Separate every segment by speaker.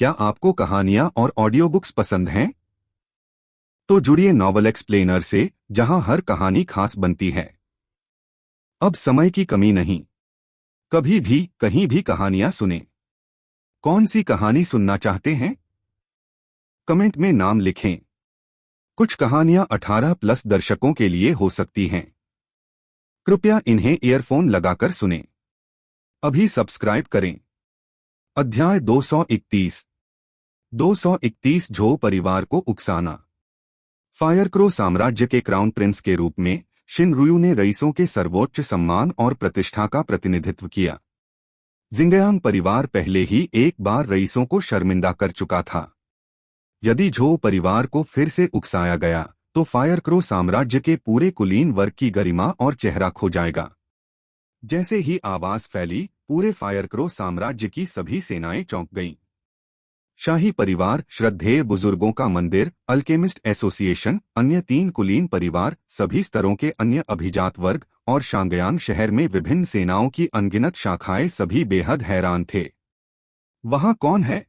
Speaker 1: क्या आपको कहानियां और ऑडियो बुक्स पसंद हैं? तो जुड़िए नॉवल एक्सप्लेनर से, जहां हर कहानी खास बनती है। अब समय की कमी नहीं, कभी भी कहीं भी कहानियां सुनें। कौन सी कहानी सुनना चाहते हैं? कमेंट में नाम लिखें। कुछ कहानियां 18 प्लस दर्शकों के लिए हो सकती हैं। कृपया इन्हें ईयरफोन लगाकर सुनें। अभी सब्सक्राइब करें। अध्याय 231। 231 झो परिवार को उकसाना। फायरक्रो साम्राज्य के क्राउन प्रिंस के रूप में शिनरुयू ने रईसों के सर्वोच्च सम्मान और प्रतिष्ठा का प्रतिनिधित्व किया। जिंगयांग परिवार पहले ही एक बार रईसों को शर्मिंदा कर चुका था। यदि झो परिवार को फिर से उकसाया गया तो फायरक्रो साम्राज्य के पूरे कुलीन वर्ग की गरिमा और चेहरा खो जाएगा। जैसे ही आवाज फैली, पूरे फायरक्रो साम्राज्य की सभी सेनाएं चौंक गईं। शाही परिवार, श्रद्धेय बुजुर्गों का मंदिर, अल्केमिस्ट एसोसिएशन, अन्य 3 कुलीन परिवार, सभी स्तरों के अन्य अभिजात वर्ग और शांगयांग शहर में विभिन्न सेनाओं की अनगिनत शाखाएं सभी बेहद हैरान थे। वहां कौन है?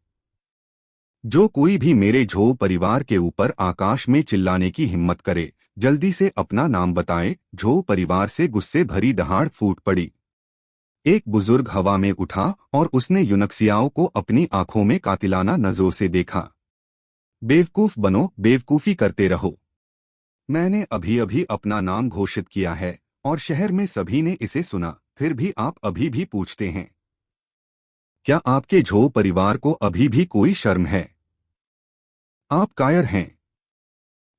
Speaker 1: जो कोई भी मेरे झो परिवार के ऊपर आकाश में चिल्लाने की हिम्मत करे, जल्दी से अपना नाम बताए। झो परिवार से गुस्से भरी दहाड़ फूट पड़ी। एक बुजुर्ग हवा में उठा और उसने युनक्सियाओं को अपनी आंखों में कातिलाना नजरों से देखा। बेवकूफ बनो, बेवकूफी करते रहो। मैंने अभी अभी अपना नाम घोषित किया है और शहर में सभी ने इसे सुना, फिर भी आप अभी भी पूछते हैं। क्या आपके झो परिवार को अभी भी कोई शर्म है? आप कायर हैं।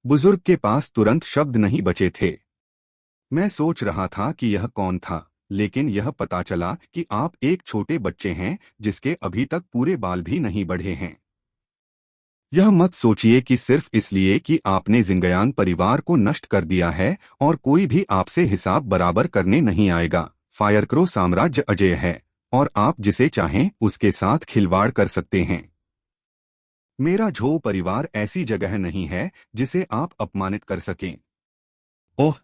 Speaker 1: बुजुर्ग के पास तुरंत शब्द नहीं बचे थे। मैं सोच रहा था कि यह कौन था, लेकिन यह पता चला कि आप एक छोटे बच्चे हैं जिसके अभी तक पूरे बाल भी नहीं बढ़े हैं। यह मत सोचिए कि सिर्फ इसलिए कि आपने जिंगयांग परिवार को नष्ट कर दिया है और कोई भी आपसे हिसाब बराबर करने नहीं आएगा। फायरक्रो साम्राज्य अजेय है और आप जिसे चाहें उसके साथ खिलवाड़ कर सकते हैं। मेरा झो परिवार ऐसी जगह नहीं है जिसे आप अपमानित कर सकें। ओह,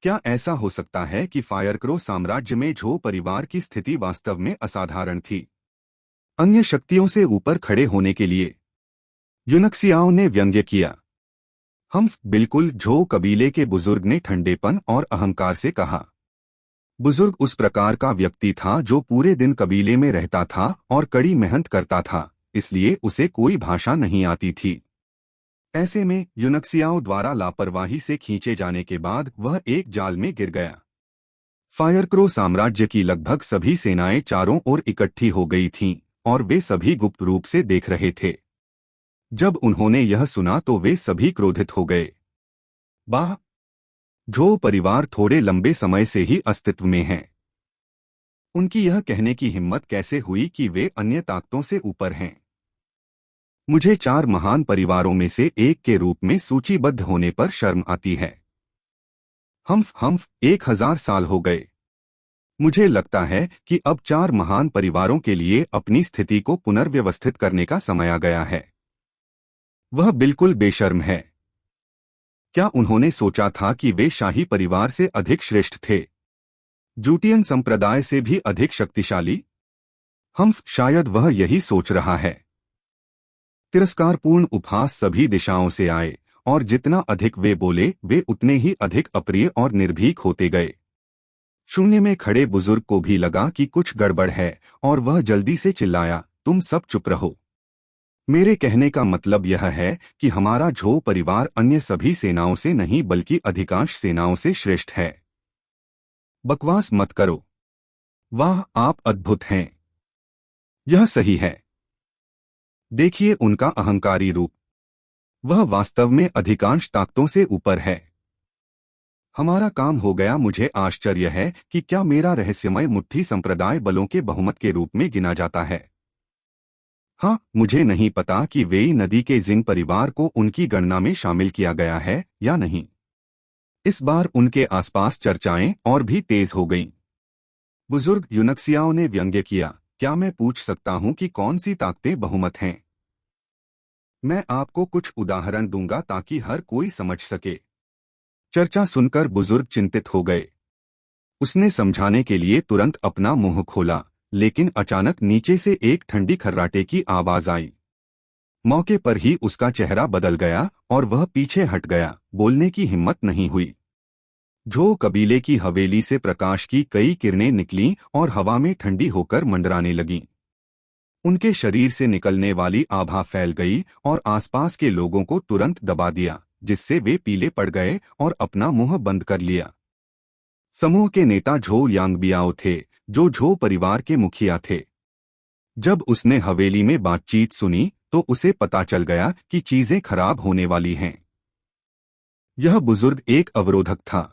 Speaker 1: क्या ऐसा हो सकता है कि फायरक्रो साम्राज्य में झो परिवार की स्थिति वास्तव में असाधारण थी? अन्य शक्तियों से ऊपर खड़े होने के लिए युनक्सियाओं ने व्यंग्य किया। हम बिल्कुल, झो कबीले के बुजुर्ग ने ठंडेपन और अहंकार से कहा। बुजुर्ग उस प्रकार का व्यक्ति था जो पूरे दिन कबीले में रहता था और कड़ी मेहनत करता था, इसलिए उसे कोई भाषा नहीं आती थी। ऐसे में युनक्सियाओं द्वारा लापरवाही से खींचे जाने के बाद वह एक जाल में गिर गया। फायरक्रो साम्राज्य की लगभग सभी सेनाएं चारों ओर इकट्ठी हो गई थीं और वे सभी गुप्त रूप से देख रहे थे। जब उन्होंने यह सुना तो वे सभी क्रोधित हो गए। वाह, झो परिवार थोड़े लंबे समय से ही अस्तित्व में है। उनकी यह कहने की हिम्मत कैसे हुई कि वे अन्य ताकतों से ऊपर हैं? मुझे 4 महान परिवारों में से एक के रूप में सूचीबद्ध होने पर शर्म आती है। हम्फ 1000 साल हो गए। मुझे लगता है कि अब 4 महान परिवारों के लिए अपनी स्थिति को पुनर्व्यवस्थित करने का समय आ गया है। वह बिल्कुल बेशर्म है। क्या उन्होंने सोचा था कि वे शाही परिवार से अधिक श्रेष्ठ थे? जूटियन संप्रदाय से भी अधिक शक्तिशाली? शायद वह यही सोच रहा है। तिरस्कारपूर्ण उपहास सभी दिशाओं से आए और जितना अधिक वे बोले, वे उतने ही अधिक अप्रिय और निर्भीक होते गए। शून्य में खड़े बुजुर्ग को भी लगा कि कुछ गड़बड़ है और वह जल्दी से चिल्लाया, तुम सब चुप रहो। मेरे कहने का मतलब यह है कि हमारा झो परिवार अन्य सभी सेनाओं से नहीं बल्कि अधिकांश सेनाओं से श्रेष्ठ है। बकवास मत करो। वाह, आप अद्भुत हैं। यह सही है। देखिए उनका अहंकारी रूप। वह वास्तव में अधिकांश ताकतों से ऊपर है। हमारा काम हो गया। मुझे आश्चर्य है कि क्या मेरा रहस्यमय मुट्ठी संप्रदाय बलों के बहुमत के रूप में गिना जाता है। हाँ, मुझे नहीं पता कि वेई नदी के जिंग परिवार को उनकी गणना में शामिल किया गया है या नहीं। इस बार उनके आसपास चर्चाएं और भी तेज हो गईं। बुजुर्ग युनक्सियाओं ने व्यंग्य किया, क्या मैं पूछ सकता हूं कि कौन सी ताकतें बहुमत हैं? मैं आपको कुछ उदाहरण दूंगा ताकि हर कोई समझ सके। चर्चा सुनकर बुजुर्ग चिंतित हो गए। उसने समझाने के लिए तुरंत अपना मुंह खोला, लेकिन अचानक नीचे से एक ठंडी खर्राटे की आवाज आई। मौके पर ही उसका चेहरा बदल गया और वह पीछे हट गया। बोलने की हिम्मत नहीं हुई। झो कबीले की हवेली से प्रकाश की कई किरणें निकलीं और हवा में ठंडी होकर मंडराने लगीं। उनके शरीर से निकलने वाली आभा फैल गई और आसपास के लोगों को तुरंत दबा दिया, जिससे वे पीले पड़ गए और अपना मुंह बंद कर लिया। समूह के नेता झो यांगबियाओ थे, जो झो परिवार के मुखिया थे। जब उसने हवेली में बातचीत सुनी तो उसे पता चल गया कि चीजें खराब होने वाली हैं। यह बुजुर्ग एक अवरोधक था।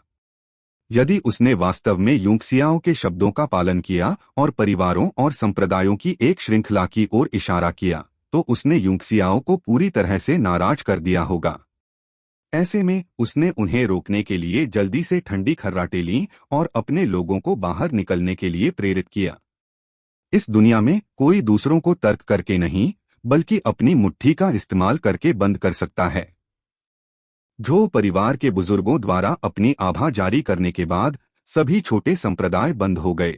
Speaker 1: यदि उसने वास्तव में यूंगसियाओ के शब्दों का पालन किया और परिवारों और संप्रदायों की एक श्रृंखला की ओर इशारा किया, तो उसने यूंगसियाओ को पूरी तरह से नाराज कर दिया होगा। ऐसे में उसने उन्हें रोकने के लिए जल्दी से ठंडी खर्राटें लीं और अपने लोगों को बाहर निकलने के लिए प्रेरित किया। इस दुनिया में कोई दूसरों को तर्क करके नहीं, बल्कि अपनी मुट्ठी का इस्तेमाल करके बंद कर सकता है। झो परिवार के बुजुर्गों द्वारा अपनी आभा जारी करने के बाद सभी छोटे संप्रदाय बंद हो गए।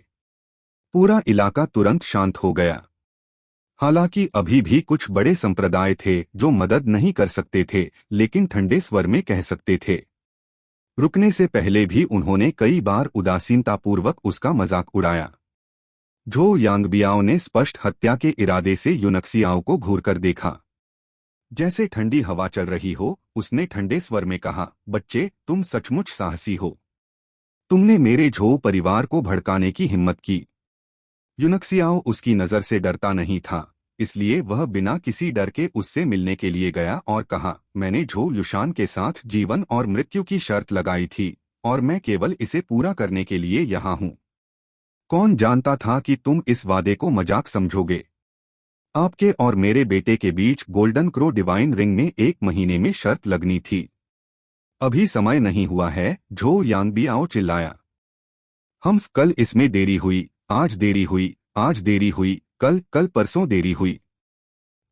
Speaker 1: पूरा इलाका तुरंत शांत हो गया। हालांकि अभी भी कुछ बड़े संप्रदाय थे जो मदद नहीं कर सकते थे, लेकिन ठंडे स्वर में कह सकते थे। रुकने से पहले भी उन्होंने कई बार उदासीनतापूर्वक उसका मजाक उड़ाया। झो यांगबियाओ ने स्पष्ट हत्या के इरादे से यूनक्सियाओ को घूरकर देखा। जैसे ठंडी हवा चल रही हो, उसने ठंडे स्वर में कहा, बच्चे, तुम सचमुच साहसी हो। तुमने मेरे झो परिवार को भड़काने की हिम्मत की। यूनक्सियाओ उसकी नजर से डरता नहीं था, इसलिए वह बिना किसी डर के उससे मिलने के लिए गया और कहा, मैंने झो युशान के साथ जीवन और मृत्यु की शर्त लगाई थी और मैं केवल इसे पूरा करने के लिए यहाँ हूँ। कौन जानता था कि तुम इस वादे को मजाक समझोगे। आपके और मेरे बेटे के बीच गोल्डन क्रो डिवाइन रिंग में 1 महीने में शर्त लगनी थी। अभी समय नहीं हुआ है, झो यांगबियाओ चिल्लाया। कल इसमें देरी हुई, आज देरी हुई, आज देरी हुई, कल परसों देरी हुई।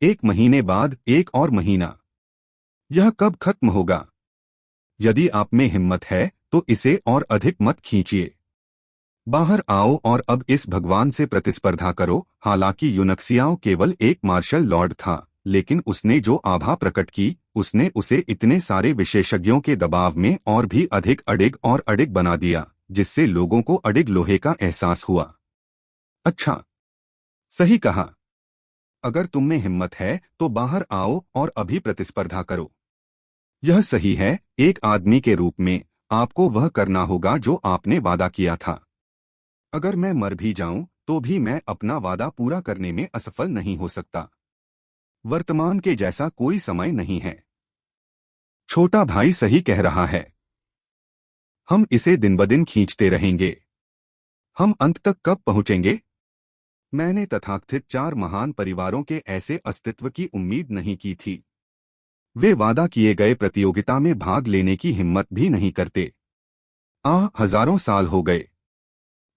Speaker 1: 1 महीने बाद 1 और महीना। यह कब खत्म होगा? यदि आप में हिम्मत है तो इसे और अधिक मत खींचिए। बाहर आओ और अब इस भगवान से प्रतिस्पर्धा करो। हालांकि यूनक्सियाओ केवल एक मार्शल लॉर्ड था, लेकिन उसने जो आभा प्रकट की, उसने उसे इतने सारे विशेषज्ञों के दबाव में और भी अधिक अडिग और अडिग बना दिया, जिससे लोगों को अडिग लोहे का एहसास हुआ। अच्छा, सही कहा। अगर तुम में हिम्मत है तो बाहर आओ और अभी प्रतिस्पर्धा करो। यह सही है। एक आदमी के रूप में आपको वह करना होगा जो आपने वादा किया था। अगर मैं मर भी जाऊं तो भी मैं अपना वादा पूरा करने में असफल नहीं हो सकता। वर्तमान के जैसा कोई समय नहीं है। छोटा भाई सही कह रहा है। हम इसे दिन ब दिन खींचते रहेंगे। हम अंत तक कब पहुंचेंगे? मैंने तथाकथित 4 महान परिवारों के ऐसे अस्तित्व की उम्मीद नहीं की थी। वे वादा किए गए प्रतियोगिता में भाग लेने की हिम्मत भी नहीं करते। हजारों साल हो गए।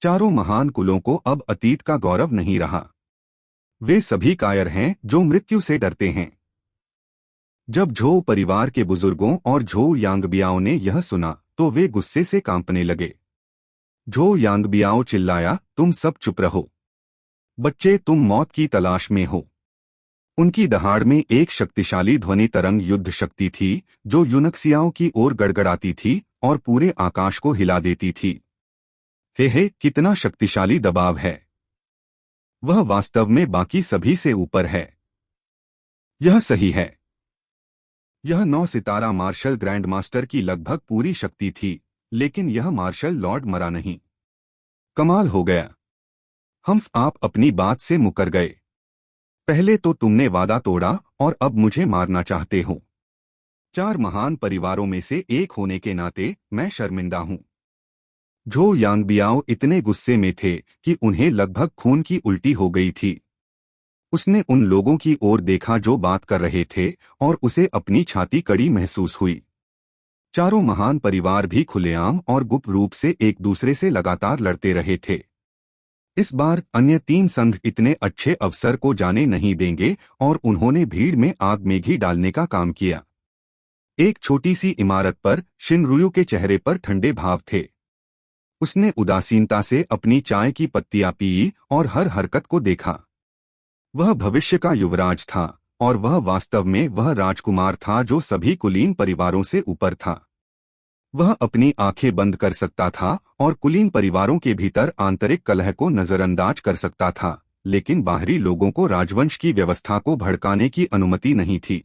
Speaker 1: चारों महान कुलों को अब अतीत का गौरव नहीं रहा। वे सभी कायर हैं जो मृत्यु से डरते हैं। जब झो परिवार के बुजुर्गों और झो यांगबियाओ ने यह सुना तो वे गुस्से से कांपने लगे। झो यांगबियाओ चिल्लाया, तुम सब चुप रहो। बच्चे, तुम मौत की तलाश में हो। उनकी दहाड़ में एक शक्तिशाली ध्वनि तरंग युद्ध शक्ति थी जो यूनक्सियाओ की ओर गड़गड़ाती थी और पूरे आकाश को हिला देती थी। हे, कितना शक्तिशाली दबाव है। वह वास्तव में बाकी सभी से ऊपर है। यह सही है। यह 9 सितारा मार्शल ग्रैंड मास्टर की लगभग पूरी शक्ति थी, लेकिन यह मार्शल लॉर्ड मरा नहीं। कमाल हो गया। आप अपनी बात से मुकर गए। पहले तो तुमने वादा तोड़ा और अब मुझे मारना चाहते हो। 4 महान परिवारों में से एक होने के नाते मैं शर्मिंदा हूं। झो यांगबियाओ इतने गुस्से में थे कि उन्हें लगभग खून की उल्टी हो गई थी। उसने उन लोगों की ओर देखा जो बात कर रहे थे और उसे अपनी छाती कड़ी महसूस हुई। चारों महान परिवार भी खुलेआम और गुप्त रूप से एक दूसरे से लगातार लड़ते रहे थे। इस बार अन्य 3 संघ इतने अच्छे अवसर को जाने नहीं देंगे और उन्होंने भीड़ में आग में घी डालने का काम किया। एक छोटी सी इमारत पर शिनरुयु के चेहरे पर ठंडे भाव थे। उसने उदासीनता से अपनी चाय की पत्तियां पी और हर हरकत को देखा। वह भविष्य का युवराज था और वह वास्तव में वह राजकुमार था जो सभी कुलीन परिवारों से ऊपर था। वह अपनी आंखें बंद कर सकता था और कुलीन परिवारों के भीतर आंतरिक कलह को नजरअंदाज कर सकता था, लेकिन बाहरी लोगों को राजवंश की व्यवस्था को भड़काने की अनुमति नहीं थी।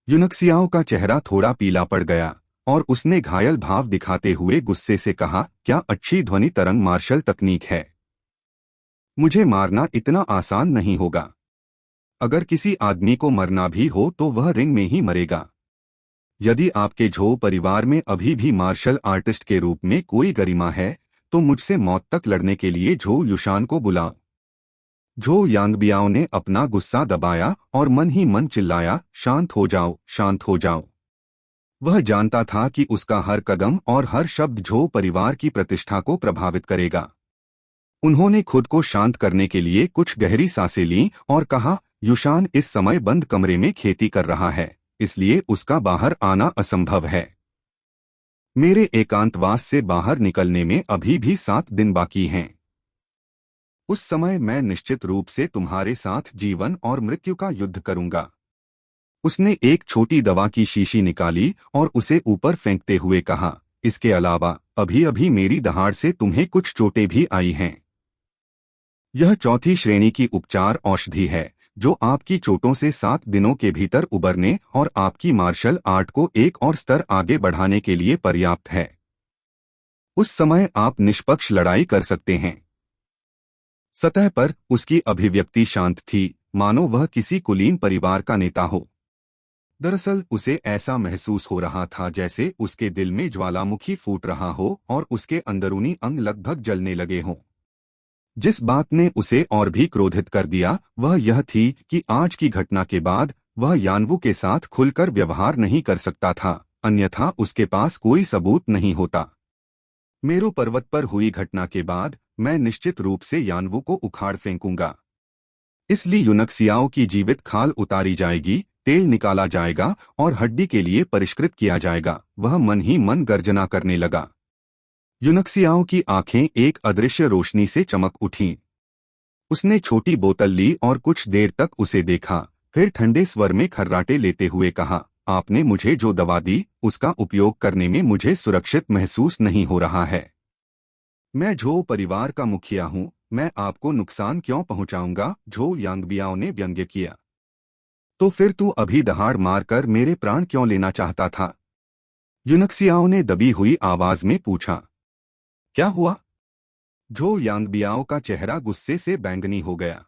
Speaker 1: यूनक्सियाओ का चेहरा थोड़ा पीला पड़ गया और उसने घायल भाव दिखाते हुए गुस्से से कहा, क्या अच्छी ध्वनि तरंग मार्शल तकनीक है। मुझे मारना इतना आसान नहीं होगा। अगर किसी आदमी को मरना भी हो तो वह रिंग में ही मरेगा। यदि आपके झो परिवार में अभी भी मार्शल आर्टिस्ट के रूप में कोई गरिमा है तो मुझसे मौत तक लड़ने के लिए झो युशान को बुलाओ। झो यांगबियाओ ने अपना गुस्सा दबाया और मन ही मन चिल्लाया, शांत हो जाओ, शांत हो जाओ। वह जानता था कि उसका हर कदम और हर शब्द झो परिवार की प्रतिष्ठा को प्रभावित करेगा। उन्होंने खुद को शांत करने के लिए कुछ गहरी सांसें लीं और कहा, युशान इस समय बंद कमरे में खेती कर रहा है, इसलिए उसका बाहर आना असंभव है। मेरे एकांतवास से बाहर निकलने में अभी भी 7 दिन बाकी हैं। उस समय मैं निश्चित रूप से तुम्हारे साथ जीवन और मृत्यु का युद्ध करूंगा। उसने एक छोटी दवा की शीशी निकाली और उसे ऊपर फेंकते हुए कहा, इसके अलावा अभी अभी मेरी दहाड़ से तुम्हें कुछ चोटें भी आई हैं। यह चौथी श्रेणी की उपचार औषधि है जो आपकी चोटों से 7 दिनों के भीतर उबरने और आपकी मार्शल आर्ट को एक और स्तर आगे बढ़ाने के लिए पर्याप्त है। उस समय आप निष्पक्ष लड़ाई कर सकते हैं। सतह पर उसकी अभिव्यक्ति शांत थी, मानो वह किसी कुलीन परिवार का नेता हो। दरअसल उसे ऐसा महसूस हो रहा था जैसे उसके दिल में ज्वालामुखी फूट रहा हो और उसके अंदरूनी अंग लगभग जलने लगे हों। जिस बात ने उसे और भी क्रोधित कर दिया वह यह थी कि आज की घटना के बाद वह यानवू के साथ खुलकर व्यवहार नहीं कर सकता था, अन्यथा उसके पास कोई सबूत नहीं होता। मेरू पर्वत पर हुई घटना के बाद मैं निश्चित रूप से यानवू को उखाड़ फेंकूंगा। इसलिए यूनक्सियाओ की जीवित खाल उतारी जाएगी, तेल निकाला जाएगा और हड्डी के लिए परिष्कृत किया जाएगा। वह मन ही मन गर्जना करने लगा। यूनक्सियाओ की आंखें एक अदृश्य रोशनी से चमक उठीं। उसने छोटी बोतल ली और कुछ देर तक उसे देखा, फिर ठंडे स्वर में खर्राटे लेते हुए कहा, आपने मुझे जो दवा दी उसका उपयोग करने में मुझे सुरक्षित महसूस नहीं हो रहा है। मैं झो परिवार का मुखिया हूँ, मैं आपको नुकसान क्यों पहुंचाऊंगा? झो यांगबियाओ ने व्यंग्य किया। तो फिर तू अभी दहाड़ मारकर मेरे प्राण क्यों लेना चाहता था? यूनक्सियाओ ने दबी हुई आवाज में पूछा। क्या हुआ? झो यांगबियाओ का चेहरा गुस्से से बैंगनी हो गया।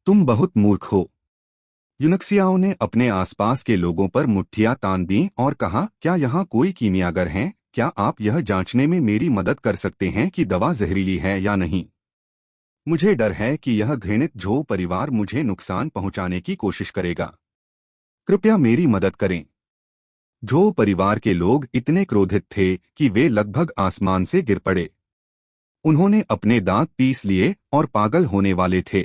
Speaker 1: तुम बहुत मूर्ख हो। यूनक्सियाओ ने अपने आसपास के लोगों पर मुट्ठियां तान दी और कहा, क्या यहाँ कोई कीमियागर हैं? क्या आप यह जांचने में मेरी मदद कर सकते हैं कि दवा जहरीली है या नहीं? मुझे डर है कि यह घृणित झो परिवार मुझे नुकसान पहुंचाने की कोशिश करेगा। कृपया मेरी मदद करें। झो परिवार के लोग इतने क्रोधित थे कि वे लगभग आसमान से गिर पड़े। उन्होंने अपने दांत पीस लिए और पागल होने वाले थे।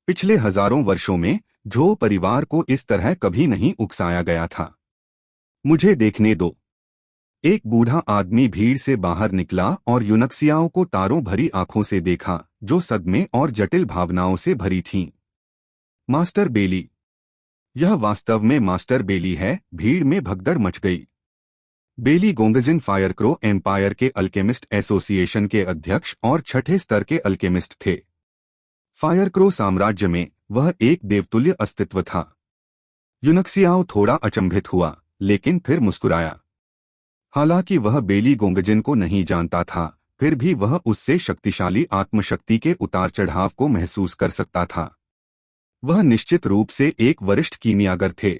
Speaker 1: पिछले हजारों वर्षों में झो परिवार को इस तरह कभी नहीं उकसाया गया था। मुझे देखने दो। एक बूढ़ा आदमी भीड़ से बाहर निकला और यूनक्सियाओ को तारों भरी आंखों से देखा जो सदमे और जटिल भावनाओं से भरी थीं। मास्टर बेली। यह वास्तव में मास्टर बेली है। भीड़ में भगदड़ मच गई। बेली गोंगजिन फायरक्रो एम्पायर के अल्केमिस्ट एसोसिएशन के अध्यक्ष और 6ठे स्तर के अल्केमिस्ट थे। फायरक्रो साम्राज्य में वह एक देवतुल्य अस्तित्व था। यूनक्सियाओ थोड़ा अचंभित हुआ, लेकिन फिर मुस्कुराया। हालांकि वह बेली गोंगजिन को नहीं जानता था, फिर भी वह उससे शक्तिशाली आत्मशक्ति के उतार चढ़ाव को महसूस कर सकता था। वह निश्चित रूप से एक वरिष्ठ कीमियागर थे।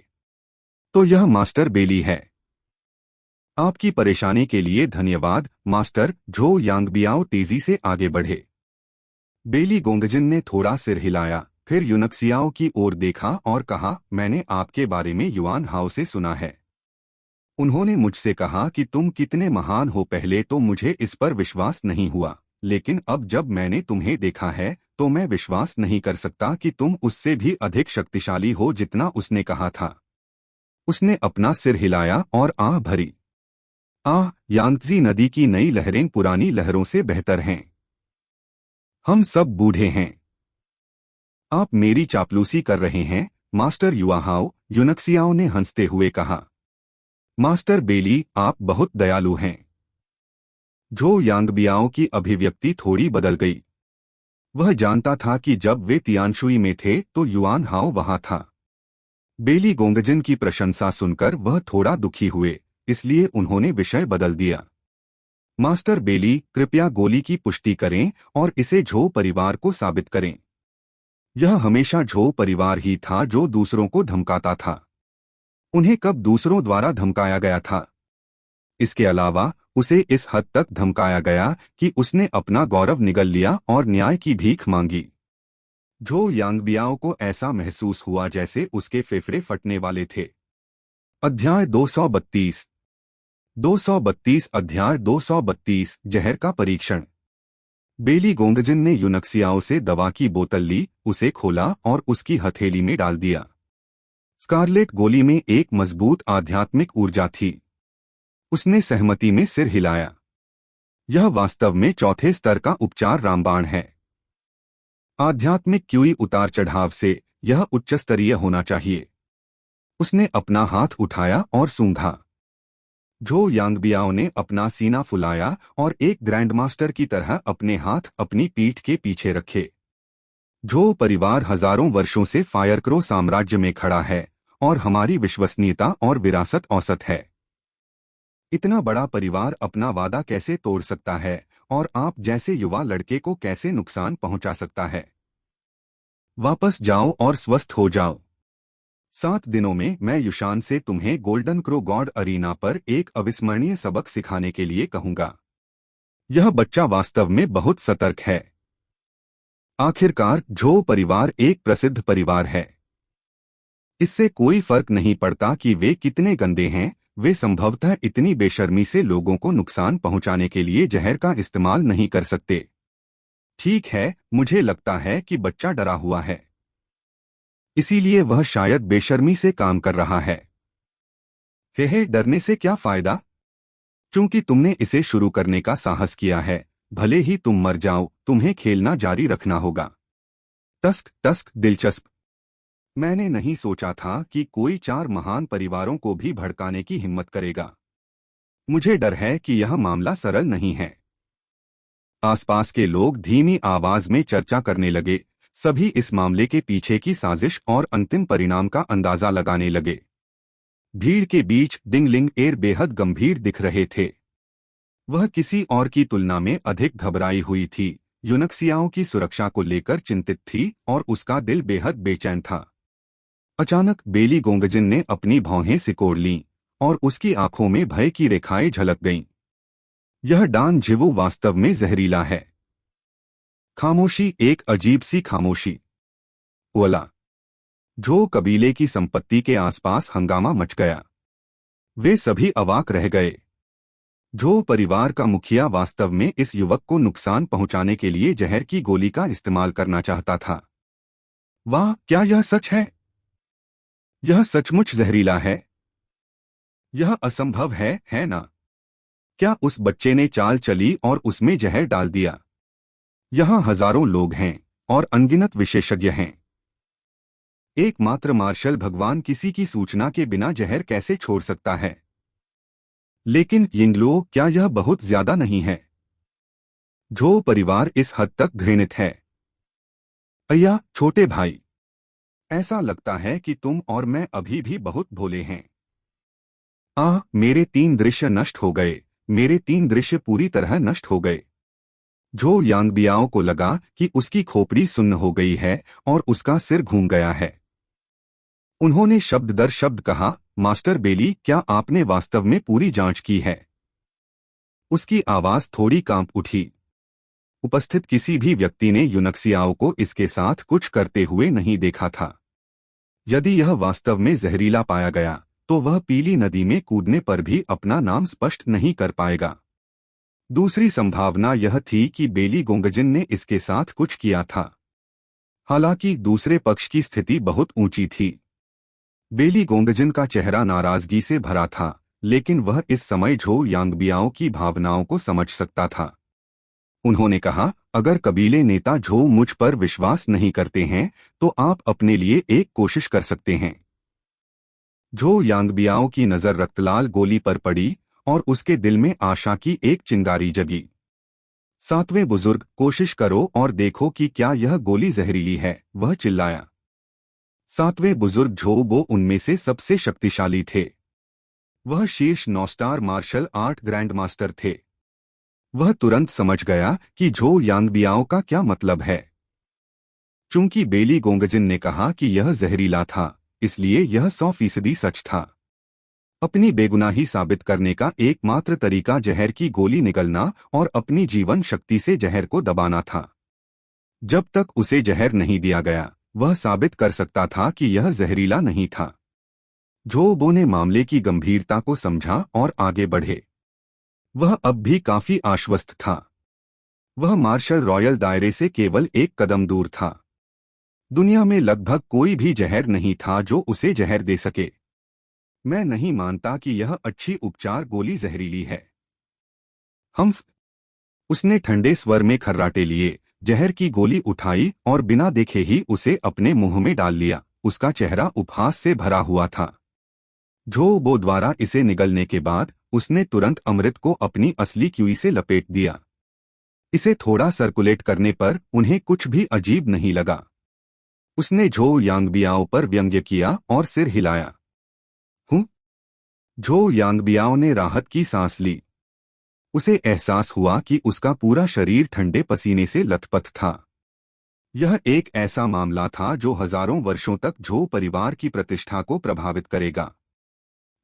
Speaker 1: तो यह मास्टर बेली है। आपकी परेशानी के लिए धन्यवाद, मास्टर। झो यांगबियाओ तेजी से आगे बढ़े। बेली गोंगजिन ने थोड़ा सिर हिलाया, फिर यूनक्सियाओ की ओर देखा और कहा, मैंने आपके बारे में युआन हाओ से सुना है। उन्होंने मुझसे कहा कि तुम कितने महान हो। पहले तो मुझे इस पर विश्वास नहीं हुआ, लेकिन अब जब मैंने तुम्हें देखा है तो मैं विश्वास नहीं कर सकता कि तुम उससे भी अधिक शक्तिशाली हो जितना उसने कहा था। उसने अपना सिर हिलाया और आह भरी। आह, यांगत्जी नदी की नई लहरें पुरानी लहरों से बेहतर हैं। हम सब बूढ़े हैं। आप मेरी चापलूसी कर रहे हैं। मास्टर युआहाओ, यूनक्सियाओ ने हंसते हुए कहा। मास्टर बेली, आप बहुत दयालु हैं। झो यांगबियाओ की अभिव्यक्ति थोड़ी बदल गई। वह जानता था कि जब वे तियानशुई में थे तो युआन हाओ वहां था। बेली गोंगजिन की प्रशंसा सुनकर वह थोड़ा दुखी हुए, इसलिए उन्होंने विषय बदल दिया। मास्टर बेली, कृपया गोली की पुष्टि करें और इसे झो परिवार को साबित करें। यह हमेशा झो परिवार ही था जो दूसरों को धमकाता था। उन्हें कब दूसरों द्वारा धमकाया गया था? इसके अलावा उसे इस हद तक धमकाया गया कि उसने अपना गौरव निगल लिया और न्याय की भीख मांगी। झो यांगबियाओ को ऐसा महसूस हुआ जैसे उसके फेफड़े फटने वाले थे। अध्याय 232 अध्याय 232 जहर का परीक्षण। बेली गोंगजिन ने यूनक्सियाओ से दवा की बोतल ली, उसे खोला और उसकी हथेली में डाल दिया। स्कारलेट गोली में एक मजबूत आध्यात्मिक ऊर्जा थी। उसने सहमति में सिर हिलाया। यह वास्तव में चौथे स्तर का उपचार रामबाण है। आध्यात्मिक क्यूई उतार चढ़ाव से यह उच्च स्तरीय होना चाहिए। उसने अपना हाथ उठाया और सूंघा। झो यांगबियाओ ने अपना सीना फुलाया और एक ग्रैंडमास्टर की तरह अपने हाथ अपनी पीठ के पीछे रखे। झो परिवार हजारों वर्षों से फायरक्रो साम्राज्य में खड़ा है और हमारी विश्वसनीयता और विरासत औसत है। इतना बड़ा परिवार अपना वादा कैसे तोड़ सकता है और आप जैसे युवा लड़के को कैसे नुकसान पहुंचा सकता है? वापस जाओ और स्वस्थ हो जाओ। 7 दिनों में मैं युशान से तुम्हें गोल्डन क्रो गॉड अरीना पर एक अविस्मरणीय सबक सिखाने के लिए कहूंगा। यह बच्चा वास्तव में बहुत सतर्क है। आखिरकार झो परिवार एक प्रसिद्ध परिवार है। इससे कोई फर्क नहीं पड़ता कि वे कितने गंदे हैं, वे संभवतः इतनी बेशर्मी से लोगों को नुकसान पहुंचाने के लिए जहर का इस्तेमाल नहीं कर सकते। ठीक है, मुझे लगता है कि बच्चा डरा हुआ है, इसीलिए वह शायद बेशर्मी से काम कर रहा है। हे, डरने से क्या फायदा? क्योंकि तुमने इसे शुरू करने का साहस किया है, भले ही तुम मर जाओ, तुम्हें खेलना जारी रखना होगा। टस्क टस्क दिलचस्प। मैंने नहीं सोचा था कि कोई 4 महान परिवारों को भी भड़काने की हिम्मत करेगा। मुझे डर है कि यह मामला सरल नहीं है। आसपास के लोग धीमी आवाज में चर्चा करने लगे। सभी इस मामले के पीछे की साजिश और अंतिम परिणाम का अंदाजा लगाने लगे। भीड़ के बीच डिंगलिंग एर बेहद गंभीर दिख रहे थे। वह किसी और की तुलना में अधिक घबराई हुई थी, यूनक्सियाओं की सुरक्षा को लेकर चिंतित थी और उसका दिल बेहद बेचैन था। अचानक बेली गोंगजिन ने अपनी भौहें सिकोड़ लीं और उसकी आंखों में भय की रेखाएं झलक गईं। यह डान झिवु वास्तव में जहरीला है। खामोशी, एक अजीब सी खामोशी। ओला। झो कबीले की संपत्ति के आसपास हंगामा मच गया। वे सभी अवाक रह गए। झो परिवार का मुखिया वास्तव में इस युवक को नुकसान पहुंचाने के लिए जहर की गोली का इस्तेमाल करना चाहता था। वाह, क्या यह सच है? यह सचमुच जहरीला है। यह असंभव है ना? क्या उस बच्चे ने चाल चली और उसमें जहर डाल दिया? यहाँ हजारों लोग हैं और अनगिनत विशेषज्ञ हैं। एकमात्र मार्शल भगवान किसी की सूचना के बिना जहर कैसे छोड़ सकता है? लेकिन यिंगलो, क्या यह बहुत ज्यादा नहीं है? झो परिवार इस हद तक घृणित है। अय्या छोटे भाई, ऐसा लगता है कि तुम और मैं अभी भी बहुत भोले हैं। मेरे 3 दृश्य नष्ट हो गए, मेरे 3 दृश्य पूरी तरह नष्ट हो गए। झो यांगबियाओ को लगा कि उसकी खोपड़ी सुन्न हो गई है और उसका सिर घूम गया है। उन्होंने शब्द दर शब्द कहा, मास्टर बेली, क्या आपने वास्तव में पूरी जांच की है? उसकी आवाज थोड़ी कांप उठी। उपस्थित किसी भी व्यक्ति ने यूनक्सियाओ को इसके साथ कुछ करते हुए नहीं देखा था। यदि यह वास्तव में जहरीला पाया गया तो वह पीली नदी में कूदने पर भी अपना नाम स्पष्ट नहीं कर पाएगा। दूसरी संभावना यह थी कि बेली गोंगजिन ने इसके साथ कुछ किया था। हालांकि दूसरे पक्ष की स्थिति बहुत ऊंची थी। बेली गोंगजिन का चेहरा नाराजगी से भरा था, लेकिन वह इस समय झो यांगबियाओ की भावनाओं को समझ सकता था। उन्होंने कहा, अगर कबीले नेता झो मुझ पर विश्वास नहीं करते हैं तो आप अपने लिए एक कोशिश कर सकते हैं। झो यांगबियाओ की नजर रक्तलाल गोली पर पड़ी और उसके दिल में आशा की एक चिंगारी जगी। सातवें बुजुर्ग, कोशिश करो और देखो कि क्या यह गोली जहरीली है, वह चिल्लाया। सातवें बुजुर्ग झोबो उनमें से सबसे शक्तिशाली थे। वह शीर्ष 9 star martial art grand master थे। वह तुरंत समझ गया कि झो यांगबियाओ का क्या मतलब है। चूंकि बेली गोंगजिन ने कहा कि यह जहरीला था, इसलिए यह 100% सच था। अपनी बेगुनाही साबित करने का एकमात्र तरीका जहर की गोली निगलना और अपनी जीवन शक्ति से जहर को दबाना था। जब तक उसे जहर नहीं दिया गया, वह साबित कर सकता था कि यह जहरीला नहीं था। झोबो ने मामले की गंभीरता को समझा और आगे बढ़े। वह अब भी काफी आश्वस्त था। वह मार्शल रॉयल दायरे से केवल एक कदम दूर था। दुनिया में लगभग कोई भी जहर नहीं था जो उसे जहर दे सके। मैं नहीं मानता कि यह अच्छी उपचार गोली जहरीली है। उसने ठंडे स्वर में खर्राटे लिए, जहर की गोली उठाई और बिना देखे ही उसे अपने मुंह में डाल लिया। उसका चेहरा उपहास से भरा हुआ था। झोबो द्वारा इसे निगलने के बाद उसने तुरंत अमृत को अपनी असली क्यूई से लपेट दिया। इसे थोड़ा सर्कुलेट करने पर उन्हें कुछ भी अजीब नहीं लगा। उसने झो यांगबियाओ पर व्यंग्य किया और सिर हिलाया। झो यांगबियाओ ने राहत की सांस ली। उसे एहसास हुआ कि उसका पूरा शरीर ठंडे पसीने से लथपथ था। यह एक ऐसा मामला था जो हजारों वर्षों तक झो परिवार की प्रतिष्ठा को प्रभावित करेगा।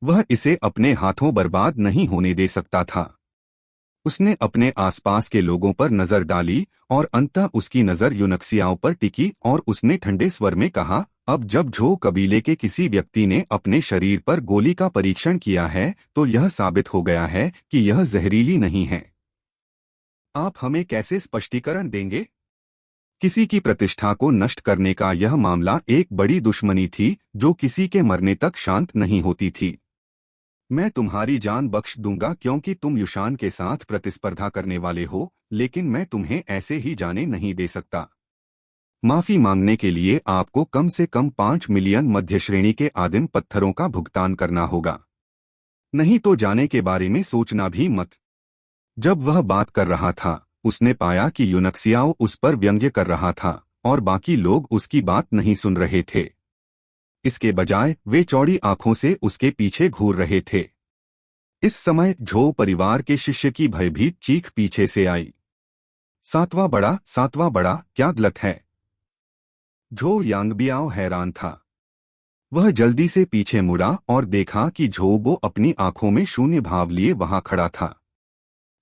Speaker 1: वह इसे अपने हाथों बर्बाद नहीं होने दे सकता था। उसने अपने आसपास के लोगों पर नजर डाली और अंततः उसकी नजर यूनक्सियाओं पर टिकी और उसने ठंडे स्वर में कहा, अब जब झो कबीले के किसी व्यक्ति ने अपने शरीर पर गोली का परीक्षण किया है तो यह साबित हो गया है कि यह जहरीली नहीं है। आप हमें कैसे स्पष्टीकरण देंगे? किसी की प्रतिष्ठा को नष्ट करने का यह मामला एक बड़ी दुश्मनी थी जो किसी के मरने तक शांत नहीं होती थी। मैं तुम्हारी जान बख्श दूंगा क्योंकि तुम युशान के साथ प्रतिस्पर्धा करने वाले हो, लेकिन मैं तुम्हें ऐसे ही जाने नहीं दे सकता। माफी मांगने के लिए आपको कम से कम 5 मिलियन मध्य श्रेणी के आदिम पत्थरों का भुगतान करना होगा। नहीं तो जाने के बारे में सोचना भी मत। जब वह बात कर रहा था, उसने पाया कि यूनक्सियाओ उस पर व्यंग्य कर रहा था और बाकी लोग उसकी बात नहीं सुन रहे थे। इसके बजाय वे चौड़ी आंखों से उसके पीछे घूर रहे थे। इस समय झो परिवार के शिष्य की भयभीत चीख पीछे से आई। सातवां बड़ा, क्या गलत है? झो यांगबियाओ हैरान था। वह जल्दी से पीछे मुड़ा और देखा कि झोबो अपनी आंखों में शून्य भाव लिए वहां खड़ा था।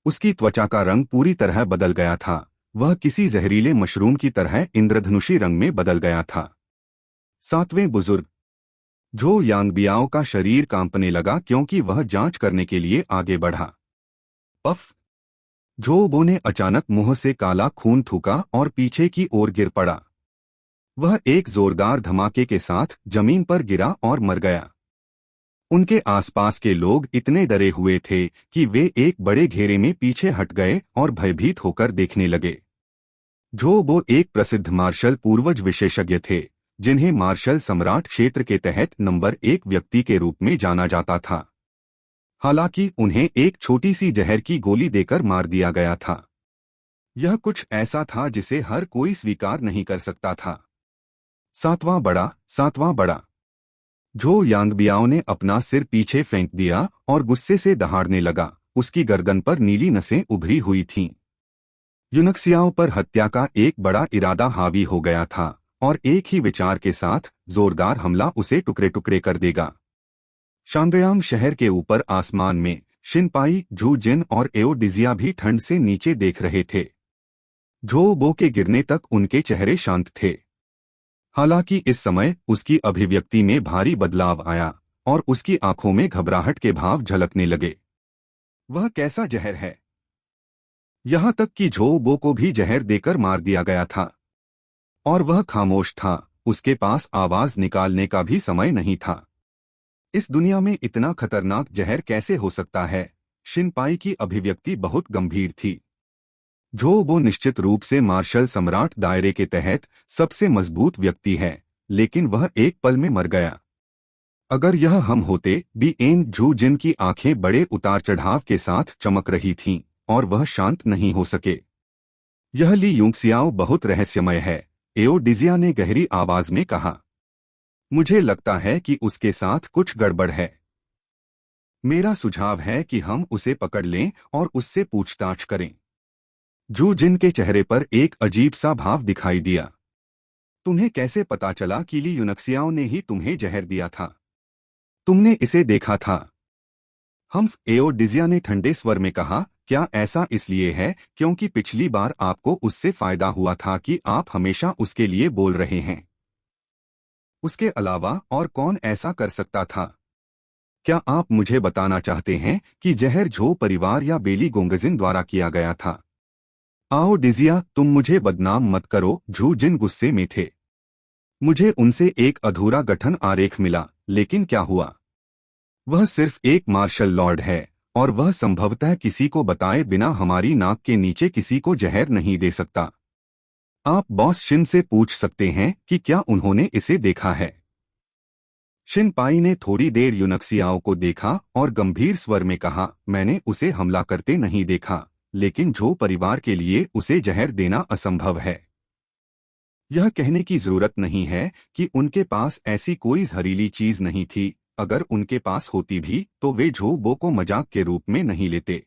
Speaker 1: उसकी त्वचा का रंग पूरी तरह बदल गया था। वह किसी जहरीले मशरूम की तरह इंद्रधनुषी रंग में बदल गया था। सातवें बुजुर्ग, झो यांगबियाओ का शरीर कांपने लगा क्योंकि वह जांच करने के लिए आगे बढ़ा। पफ! झोबो ने अचानक मुंह से काला खून थूका और पीछे की ओर गिर पड़ा। वह एक जोरदार धमाके के साथ जमीन पर गिरा और मर गया। उनके आसपास के लोग इतने डरे हुए थे कि वे एक बड़े घेरे में पीछे हट गए और भयभीत होकर देखने लगे। झोबो एक प्रसिद्ध मार्शल पूर्वज विशेषज्ञ थे, जिन्हें मार्शल सम्राट क्षेत्र के तहत नंबर 1 व्यक्ति के रूप में जाना जाता था। हालांकि उन्हें एक छोटी सी जहर की गोली देकर मार दिया गया था। यह कुछ ऐसा था जिसे हर कोई स्वीकार नहीं कर सकता था। सातवां बड़ा। झो यांगबियाओ ने अपना सिर पीछे फेंक दिया और गुस्से से दहाड़ने लगा। उसकी गर्दन पर नीली नसें उभरी हुई थीं। यूनक्सियाओं पर हत्या का एक बड़ा इरादा हावी हो गया था और एक ही विचार के साथ जोरदार हमला उसे टुकड़े टुकड़े कर देगा। शांगयांग शहर के ऊपर आसमान में शिनपाई, झू जिन और एओडिजिया भी ठंड से नीचे देख रहे थे। झोबो के गिरने तक उनके चेहरे शांत थे। हालांकि इस समय उसकी अभिव्यक्ति में भारी बदलाव आया और उसकी आंखों में घबराहट के भाव झलकने लगे। वह कैसा जहर है? यहां तक कि झोबो को भी जहर देकर मार दिया गया था और वह खामोश था। उसके पास आवाज निकालने का भी समय नहीं था। इस दुनिया में इतना खतरनाक जहर कैसे हो सकता है? शिनपाई की अभिव्यक्ति बहुत गंभीर थी। जो वो निश्चित रूप से मार्शल सम्राट दायरे के तहत सबसे मजबूत व्यक्ति है, लेकिन वह एक पल में मर गया। अगर यह हम होते, बी एन जू जिनकी आंखें बड़े उतार चढ़ाव के साथ चमक रही थीं, और वह शांत नहीं हो सके। यह ली यूंगसियाओ बहुत रहस्यमय है, एओडिजिया ने गहरी आवाज में कहा। मुझे लगता है कि उसके साथ कुछ गड़बड़ है। मेरा सुझाव है कि हम उसे पकड़ लें और उससे पूछताछ करें। जू जिन के चेहरे पर एक अजीब सा भाव दिखाई दिया। तुम्हें कैसे पता चला कि ली यूनक्सियाओ ने ही तुम्हें जहर दिया था? तुमने इसे देखा था? हम एओडिजिया ने ठंडे स्वर में कहा, क्या ऐसा इसलिए है क्योंकि पिछली बार आपको उससे फायदा हुआ था कि आप हमेशा उसके लिए बोल रहे हैं? उसके अलावा और कौन ऐसा कर सकता था? क्या आप मुझे बताना चाहते हैं कि जहर झो परिवार या बेली गोंगजिन द्वारा किया गया था? आओ डिजिया, तुम मुझे बदनाम मत करो। झू जिन गुस्से में थे। मुझे उनसे एक अधूरा गठन आरेख मिला, लेकिन क्या हुआ? वह सिर्फ एक मार्शल लॉर्ड है, और वह संभवतः किसी को बताए बिना हमारी नाक के नीचे किसी को जहर नहीं दे सकता। आप बॉस शिन से पूछ सकते हैं कि क्या उन्होंने इसे देखा है। शिन पाई ने थोड़ी देर यूनक्सियाओ को देखा और गंभीर स्वर में कहा, मैंने उसे हमला करते नहीं देखा, लेकिन झो परिवार के लिए उसे जहर देना असंभव है। यह कहने की जरूरत नहीं है कि उनके पास ऐसी कोई जहरीली चीज नहीं थी। अगर उनके पास होती भी तो वे झो बो को मजाक के रूप में नहीं लेते।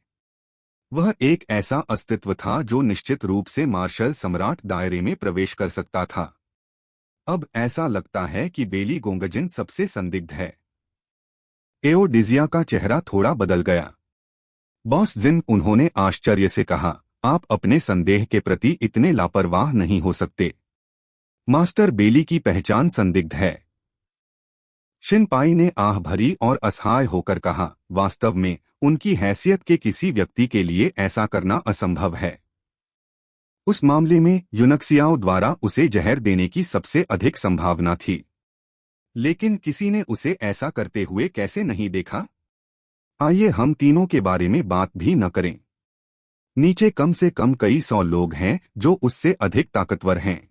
Speaker 1: वह एक ऐसा अस्तित्व था जो निश्चित रूप से मार्शल सम्राट दायरे में प्रवेश कर सकता था। अब ऐसा लगता है कि बेली गोंगजिन सबसे संदिग्ध है। एओडिजिया का चेहरा थोड़ा बदल गया। बॉस जिन, उन्होंने आश्चर्य से कहा, आप अपने संदेह के प्रति इतने लापरवाह नहीं हो सकते। मास्टर बेली की पहचान संदिग्ध है। शिनपाई ने आह भरी और असहाय होकर कहा, वास्तव में उनकी हैसियत के किसी व्यक्ति के लिए ऐसा करना असंभव है। उस मामले में यूनक्सियाओ द्वारा उसे जहर देने की सबसे अधिक संभावना थी। लेकिन किसी ने उसे ऐसा करते हुए कैसे नहीं देखा? आइए हम तीनों के बारे में बात भी न करें। नीचे कम से कम कई 100 लोग हैं जो उससे अधिक ताकतवर हैं।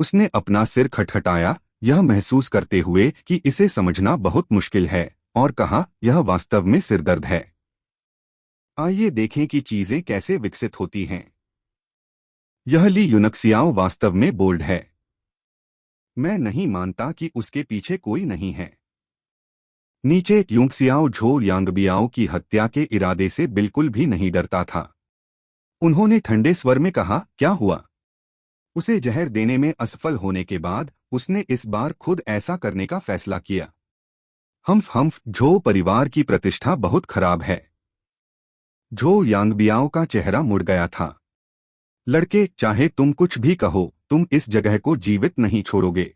Speaker 1: उसने अपना सिर खटखटाया, यह महसूस करते हुए कि इसे समझना बहुत मुश्किल है, और कहा, यह वास्तव में सिरदर्द है। आइए देखें कि चीजें कैसे विकसित होती हैं। यह ली यूनक्सियाओ वास्तव में बोल्ड है। मैं नहीं मानता कि उसके पीछे कोई नहीं है। नीचे यूंगसियाओ झो यांगबियाओ की हत्या के इरादे से बिल्कुल भी नहीं डरता था। उन्होंने ठंडे स्वर में कहा, क्या हुआ? उसे जहर देने में असफल होने के बाद उसने इस बार खुद ऐसा करने का फैसला किया। हम्फ झो परिवार की प्रतिष्ठा बहुत खराब है। झो यांगबियाओ का चेहरा मुड़ गया था। लड़के, चाहे तुम कुछ भी कहो, तुम इस जगह को जीवित नहीं छोड़ोगे।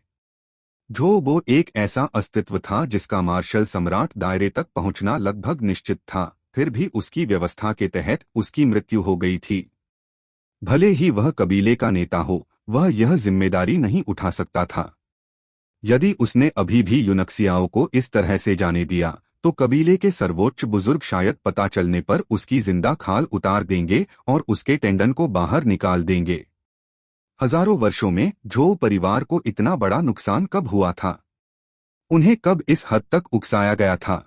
Speaker 1: झो वो एक ऐसा अस्तित्व था जिसका मार्शल सम्राट दायरे तक पहुंचना लगभग निश्चित था, फिर भी उसकी व्यवस्था के तहत उसकी मृत्यु हो गई थी। भले ही वह कबीले का नेता हो, वह यह जिम्मेदारी नहीं उठा सकता था। यदि उसने अभी भी यूनक्सियाओ को इस तरह से जाने दिया, तो कबीले के सर्वोच्च बुजुर्ग शायद पता चलने पर उसकी जिंदा खाल उतार देंगे और उसके टेंडन को बाहर निकाल देंगे। हजारों वर्षों में झो परिवार को इतना बड़ा नुकसान कब हुआ था? उन्हें कब इस हद तक उकसाया गया था?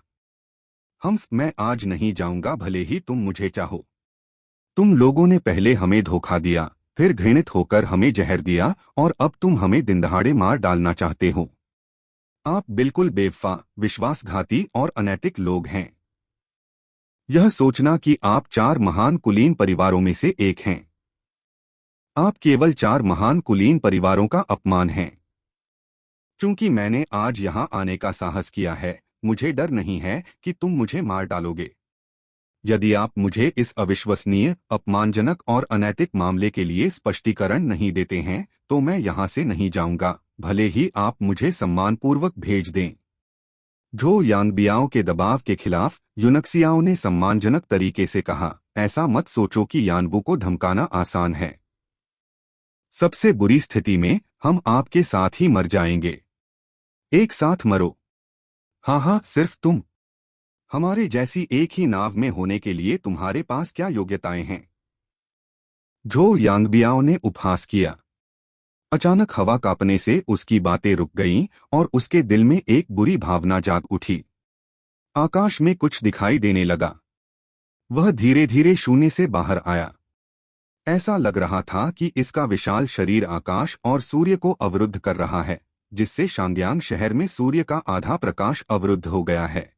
Speaker 1: मैं आज नहीं जाऊंगा, भले ही तुम मुझे चाहो। तुम लोगों ने पहले हमें धोखा दिया, फिर घृणित होकर हमें जहर दिया, और अब तुम हमें दिनदहाड़े मार डालना चाहते हो। आप बिल्कुल बेवफा, विश्वासघाती और अनैतिक लोग हैं। यह सोचना कि आप 4 महान कुलीन परिवारों में से एक हैं। आप केवल 4 महान कुलीन परिवारों का अपमान हैं। क्योंकि मैंने आज यहां आने का साहस किया है, मुझे डर नहीं है कि तुम मुझे मार डालोगे। यदि आप मुझे इस अविश्वसनीय, अपमानजनक और अनैतिक मामले के लिए स्पष्टीकरण नहीं देते हैं, तो मैं यहां से नहीं जाऊंगा, भले ही आप मुझे सम्मानपूर्वक भेज दें। झो यांगबियाओ के दबाव के खिलाफ यूनक्सियाओ ने सम्मानजनक तरीके से कहा, ऐसा मत सोचो कि यानबू को धमकाना आसान है। सबसे बुरी स्थिति में हम आपके साथ ही मर जाएंगे। एक साथ मरो। हाँ हाँ, सिर्फ तुम। हमारे जैसी एक ही नाव में होने के लिए तुम्हारे पास क्या योग्यताएं हैं? झो यांगबियाओ ने उपहास किया। अचानक हवा कांपने से उसकी बातें रुक गईं और उसके दिल में एक बुरी भावना जाग उठी। आकाश में कुछ दिखाई देने लगा। वह धीरे धीरे शून्य से बाहर आया। ऐसा लग रहा था कि इसका विशाल शरीर आकाश और सूर्य को अवरुद्ध कर रहा है, जिससे शांग्यांग शहर में सूर्य का आधा प्रकाश अवरुद्ध हो गया है।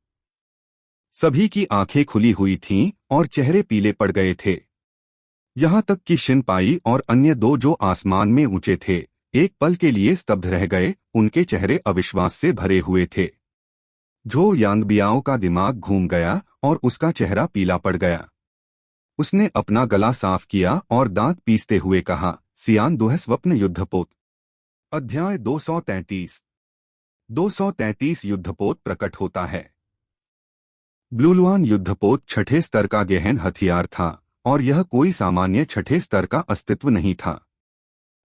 Speaker 1: सभी की आंखें खुली हुई थीं और चेहरे पीले पड़ गए थे। यहां तक कि शिनपाई और अन्य दो जो आसमान में ऊंचे थे, एक पल के लिए स्तब्ध रह गए। उनके चेहरे अविश्वास से भरे हुए थे। झो यांगबियाओ का दिमाग घूम गया और उसका चेहरा पीला पड़ गया। उसने अपना गला साफ किया और दांत पीसते हुए कहा, सियान दुह स्वप्न युद्धपोत। अध्याय 233। 233 युद्धपोत प्रकट होता है। ब्लूलुआन युद्धपोत छठे स्तर का गहन हथियार था और यह कोई सामान्य छठे स्तर का अस्तित्व नहीं था।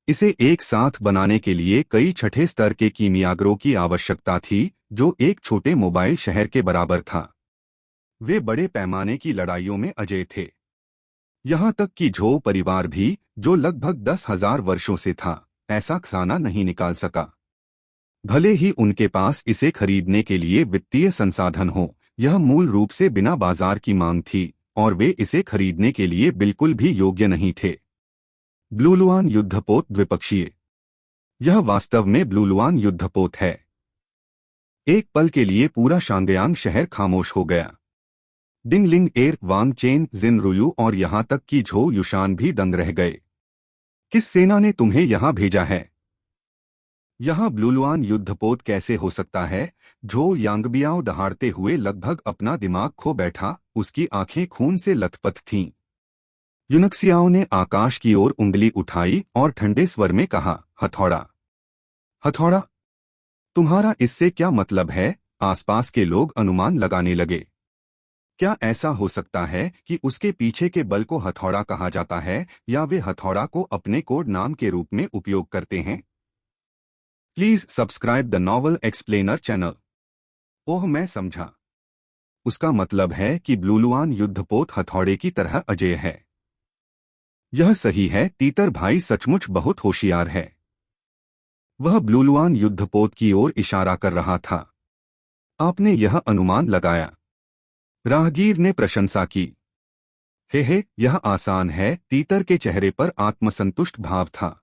Speaker 1: इसे एक साथ बनाने के लिए कई छठे स्तर के कीमियागरों की आवश्यकता थी, जो एक छोटे मोबाइल शहर के बराबर था। वे बड़े पैमाने की लड़ाइयों में अजेय थे। यहां तक कि झो परिवार भी, जो लगभग 10,000 वर्षों से था, ऐसा खजाना नहीं निकाल सका। भले ही उनके पास इसे खरीदने के लिए वित्तीय संसाधन हो, यह मूल रूप से बिना बाजार की मांग थी और वे इसे खरीदने के लिए बिल्कुल भी योग्य नहीं थे। ब्लूलुआन युद्धपोत द्विपक्षीय। यह वास्तव में ब्लूलुआन युद्धपोत है। एक पल के लिए पूरा शांग्यांग शहर खामोश हो गया। डिंगलिंग एर, वांग चेन, जिन रुयू और यहां तक कि झो युशान भी दंग रह गए। किस सेना ने तुम्हें यहां भेजा है? यहां ब्लूलुआन युद्धपोत कैसे हो सकता है? झो यांगबियाओ दहाड़ते हुए लगभग अपना दिमाग खो बैठा। उसकी आंखें खून से लथपथ थीं। यूनक्सियाओ ने आकाश की ओर उंगली उठाई और ठंडे स्वर में कहा, हथौड़ा। हथौड़ा? तुम्हारा इससे क्या मतलब है? आसपास के लोग अनुमान लगाने लगे। क्या ऐसा हो सकता है कि उसके पीछे के बल को हथौड़ा कहा जाता है, या वे हथौड़ा को अपने कोड नाम के रूप में उपयोग करते हैं? Please subscribe the novel explainer channel. Oh, मैं समझा। उसका मतलब है कि ब्लूलुआन युद्धपोत हथौड़े की तरह अजेय है। यह सही है। तीतर भाई सचमुच बहुत होशियार है। वह ब्लूलुआन युद्धपोत की ओर इशारा कर रहा था। आपने यह अनुमान लगाया। राहगीर ने प्रशंसा की। हे, यह आसान है। तीतर के चेहरे पर आत्मसंतुष्ट भाव था।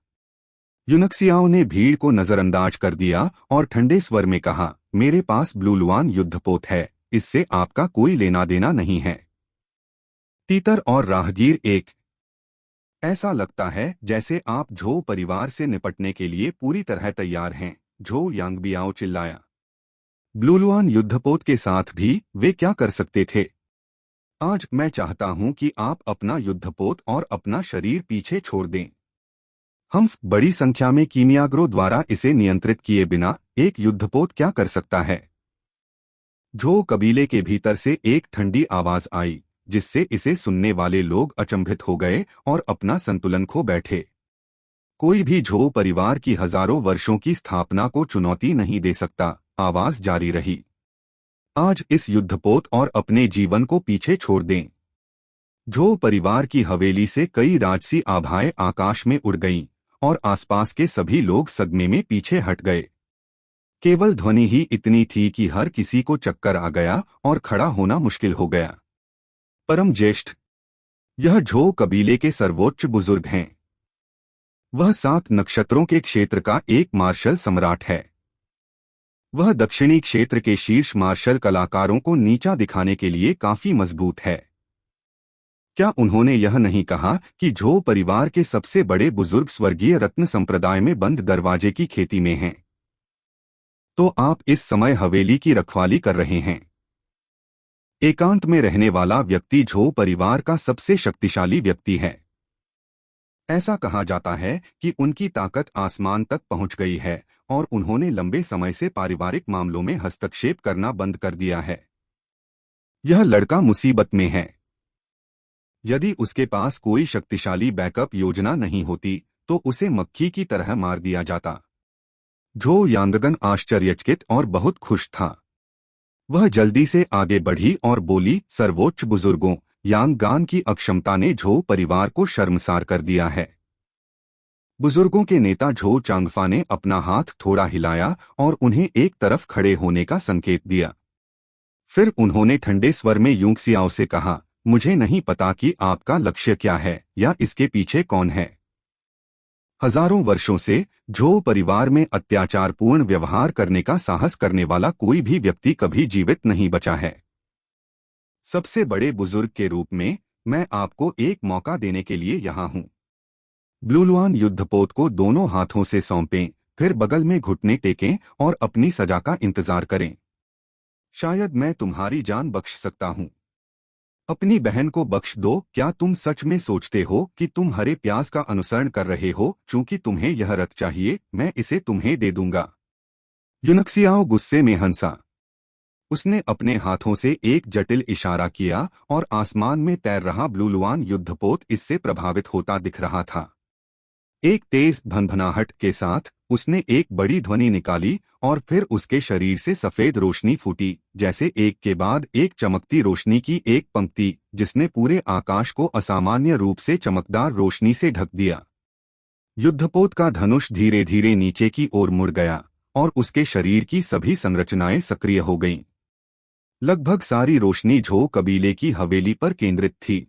Speaker 1: यूनक्सियाओ ने भीड़ को नजरअंदाज कर दिया और ठंडे स्वर में कहा, मेरे पास ब्लूलुआन युद्धपोत है, इससे आपका कोई लेना देना नहीं है। तीतर और राहगीर एक। ऐसा लगता है जैसे आप झो परिवार से निपटने के लिए पूरी तरह तैयार हैं, झो यांगबियाओ चिल्लाया। ब्लूलुआन युद्धपोत के साथ भी वे क्या कर सकते थे? आज मैं चाहता हूं कि आप अपना युद्धपोत और अपना शरीर पीछे छोड़ दें। हम बड़ी संख्या में कीमियागरों द्वारा इसे नियंत्रित किए बिना एक युद्धपोत क्या कर सकता है? झो कबीले के भीतर से एक ठंडी आवाज आई, जिससे इसे सुनने वाले लोग अचंभित हो गए और अपना संतुलन खो बैठे। कोई भी झो परिवार की हजारों वर्षों की स्थापना को चुनौती नहीं दे सकता। आवाज जारी रही। आज इस युद्धपोत और अपने जीवन को पीछे छोड़ दें। झो परिवार की हवेली से कई राजसी आभाएं आकाश में उड़ गईं और आसपास के सभी लोग सदमे में पीछे हट गए। केवल ध्वनि ही इतनी थी कि हर किसी को चक्कर आ गया और खड़ा होना मुश्किल हो गया। परम ज्येष्ठ, यह झो कबीले के सर्वोच्च बुजुर्ग हैं। वह 7 नक्षत्रों के क्षेत्र का एक मार्शल सम्राट है। वह दक्षिणी क्षेत्र के शीर्ष मार्शल कलाकारों को नीचा दिखाने के लिए काफी मजबूत है। क्या उन्होंने यह नहीं कहा कि झो परिवार के सबसे बड़े बुजुर्ग स्वर्गीय रत्न संप्रदाय में बंद दरवाजे की खेती में हैं? तो आप इस समय हवेली की रखवाली कर रहे हैं। एकांत में रहने वाला व्यक्ति झो परिवार का सबसे शक्तिशाली व्यक्ति है। ऐसा कहा जाता है कि उनकी ताकत आसमान तक पहुंच गई है और उन्होंने लंबे समय से पारिवारिक मामलों में हस्तक्षेप करना बंद कर दिया है। यह लड़का मुसीबत में है। यदि उसके पास कोई शक्तिशाली बैकअप योजना नहीं होती तो उसे मक्खी की तरह मार दिया जाता। झो यांगगन आश्चर्यचकित और बहुत खुश था। वह जल्दी से आगे बढ़ी और बोली, सर्वोच्च बुजुर्गों, यांगान की अक्षमता ने झो परिवार को शर्मसार कर दिया है। बुजुर्गों के नेता झो चांगफा ने अपना हाथ थोड़ा हिलाया और उन्हें एक तरफ खड़े होने का संकेत दिया। फिर उन्होंने ठंडे स्वर में यूंगसियाओ से कहा, मुझे नहीं पता कि आपका लक्ष्य क्या है या इसके पीछे कौन है। हजारों वर्षों से झो परिवार में अत्याचारपूर्ण व्यवहार करने का साहस करने वाला कोई भी व्यक्ति कभी जीवित नहीं बचा है। सबसे बड़े बुजुर्ग के रूप में मैं आपको एक मौका देने के लिए यहाँ हूँ। ब्लूलुआन युद्धपोत को दोनों हाथों से सौंपें, फिर बगल में घुटने टेकें और अपनी सजा का इंतजार करें। शायद मैं तुम्हारी जान बख्श सकता हूँ। अपनी बहन को बख्श दो। क्या तुम सच में सोचते हो कि तुम हरे प्याज का अनुसरण कर रहे हो? चूंकि तुम्हें यह रथ चाहिए, मैं इसे तुम्हें दे दूंगा। यूनक्सियाओ गुस्से में हंसा। उसने अपने हाथों से एक जटिल इशारा किया और आसमान में तैर रहा ब्लूलुआन युद्धपोत इससे प्रभावित होता दिख रहा था। एक तेज भनभनाहट के साथ उसने एक बड़ी ध्वनि निकाली और फिर उसके शरीर से सफेद रोशनी फूटी, जैसे एक के बाद एक चमकती रोशनी की एक पंक्ति, जिसने पूरे आकाश को असामान्य रूप से चमकदार रोशनी से ढक दिया। युद्धपोत का धनुष धीरे धीरे नीचे की ओर मुड़ गया और उसके शरीर की सभी संरचनाएं सक्रिय हो गईं। लगभग सारी रोशनी झो कबीले की हवेली पर केंद्रित थी।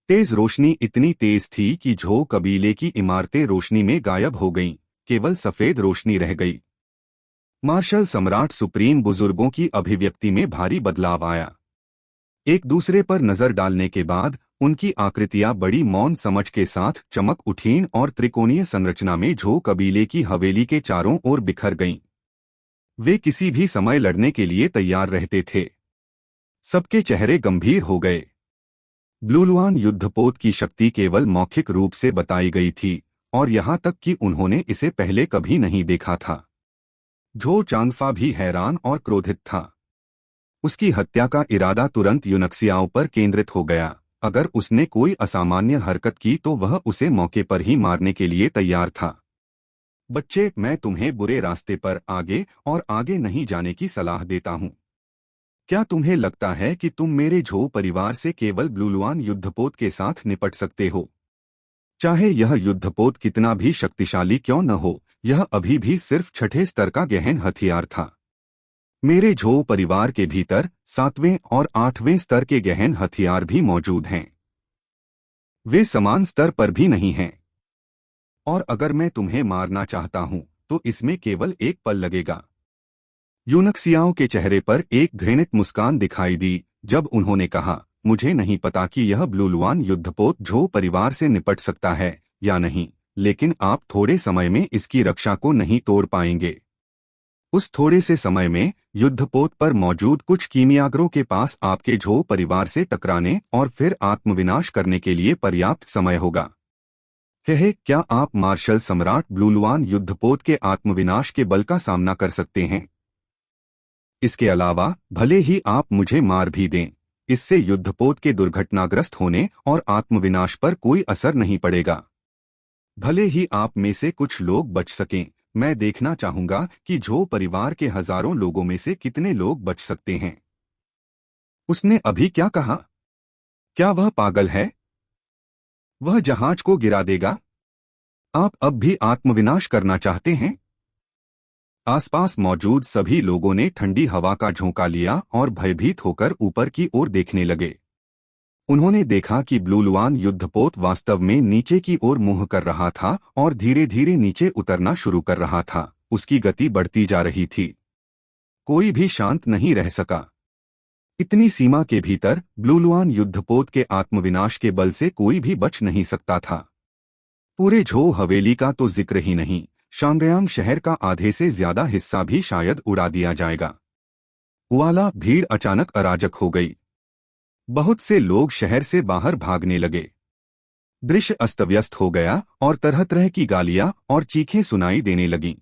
Speaker 1: तेज रोशनी इतनी तेज थी कि झो कबीले की इमारतें रोशनी में गायब हो गईं, केवल सफेद रोशनी रह गई। मार्शल सम्राट सुप्रीम बुजुर्गों की अभिव्यक्ति में भारी बदलाव आया। एक दूसरे पर नजर डालने के बाद उनकी आकृतियां बड़ी मौन समझ के साथ चमक उठीं और त्रिकोणीय संरचना में झो कबीले की हवेली के चारों ओर बिखर गईं। वे किसी भी समय लड़ने के लिए तैयार रहते थे। सबके चेहरे गंभीर हो गए। ब्लूलुआन युद्धपोत की शक्ति केवल मौखिक रूप से बताई गई थी और यहाँ तक कि उन्होंने इसे पहले कभी नहीं देखा था। झो चांगफा भी हैरान और क्रोधित था। उसकी हत्या का इरादा तुरंत यूनक्सियाओ पर केंद्रित हो गया। अगर उसने कोई असामान्य हरकत की तो वह उसे मौके पर ही मारने के लिए तैयार था। बच्चे, मैं तुम्हें बुरे रास्ते पर आगे और आगे नहीं जाने की सलाह देता हूँ। क्या तुम्हें लगता है कि तुम मेरे झो परिवार से केवल ब्लूलुआन युद्धपोत के साथ निपट सकते हो? चाहे यह युद्धपोत कितना भी शक्तिशाली क्यों न हो, यह अभी भी सिर्फ छठे स्तर का गहन हथियार था। मेरे झो परिवार के भीतर 7वें और 8वें स्तर के गहन हथियार भी मौजूद हैं। वे समान स्तर पर भी नहीं हैं। और अगर मैं तुम्हें मारना चाहता हूं, तो इसमें केवल एक पल लगेगा। यूनक्सियाओ के चेहरे पर एक घृणित मुस्कान दिखाई दी जब उन्होंने कहा, मुझे नहीं पता कि यह ब्लूलुआन युद्धपोत झो परिवार से निपट सकता है या नहीं, लेकिन आप थोड़े समय में इसकी रक्षा को नहीं तोड़ पाएंगे। उस थोड़े से समय में युद्धपोत पर मौजूद कुछ कीमियागरों के पास आपके झो परिवार से टकराने और फिर आत्मविनाश करने के लिए पर्याप्त समय होगा। क्या आप मार्शल सम्राट ब्लूलुआन युद्धपोत के आत्मविनाश के बल का सामना कर सकते हैं? इसके अलावा भले ही आप मुझे मार भी दें, इससे युद्धपोत के दुर्घटनाग्रस्त होने और आत्मविनाश पर कोई असर नहीं पड़ेगा। भले ही आप में से कुछ लोग बच सकें, मैं देखना चाहूंगा कि झो परिवार के हजारों लोगों में से कितने लोग बच सकते हैं। उसने अभी क्या कहा? क्या वह पागल है? वह जहाज को गिरा देगा। आप अब भी आत्मविनाश करना चाहते हैं? आसपास मौजूद सभी लोगों ने ठंडी हवा का झोंका लिया और भयभीत होकर ऊपर की ओर देखने लगे। उन्होंने देखा कि ब्लूलुआन युद्धपोत वास्तव में नीचे की ओर मुंह कर रहा था और धीरे धीरे नीचे उतरना शुरू कर रहा था। उसकी गति बढ़ती जा रही थी। कोई भी शांत नहीं रह सका। इतनी सीमा के भीतर ब्लूलुआन युद्धपोत के आत्मविनाश के बल से कोई भी बच नहीं सकता था। पूरे झो हवेली का तो जिक्र ही नहीं, शांगयांग शहर का आधे से ज्यादा हिस्सा भी शायद उड़ा दिया जाएगा। वाला भीड़ अचानक अराजक हो गई। बहुत से लोग शहर से बाहर भागने लगे। दृश्य अस्तव्यस्त हो गया और तरह तरह की गालियां और चीखें सुनाई देने लगीं।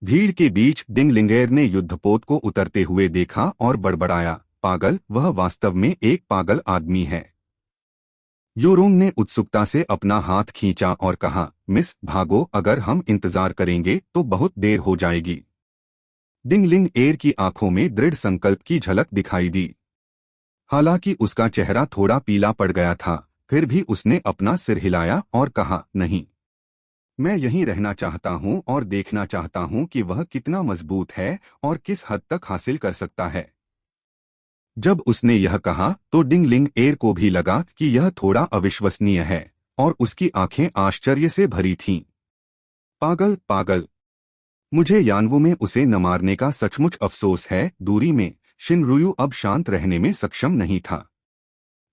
Speaker 1: भीड़ के बीच डिंगलिंगेर ने युद्धपोत को उतरते हुए देखा और बड़बड़ाया, पागल, वह वास्तव में एक पागल आदमी है। योरोंग ने उत्सुकता से अपना हाथ खींचा और कहा, मिस, भागो, अगर हम इंतजार करेंगे तो बहुत देर हो जाएगी। डिंगलिंग एर की आंखों में दृढ़ संकल्प की झलक दिखाई दी। हालांकि उसका चेहरा थोड़ा पीला पड़ गया था, फिर भी उसने अपना सिर हिलाया और कहा, नहीं, मैं यहीं रहना चाहता हूं और देखना चाहता हूं कि वह कितना मजबूत है और किस हद तक हासिल कर सकता है। जब उसने यह कहा तो डिंगलिंग एर को भी लगा कि यह थोड़ा अविश्वसनीय है, और उसकी आंखें आश्चर्य से भरी थीं। पागल पागल, मुझे यानवू में उसे न मारने का सचमुच अफसोस है। दूरी में शिनरुयु अब शांत रहने में सक्षम नहीं था।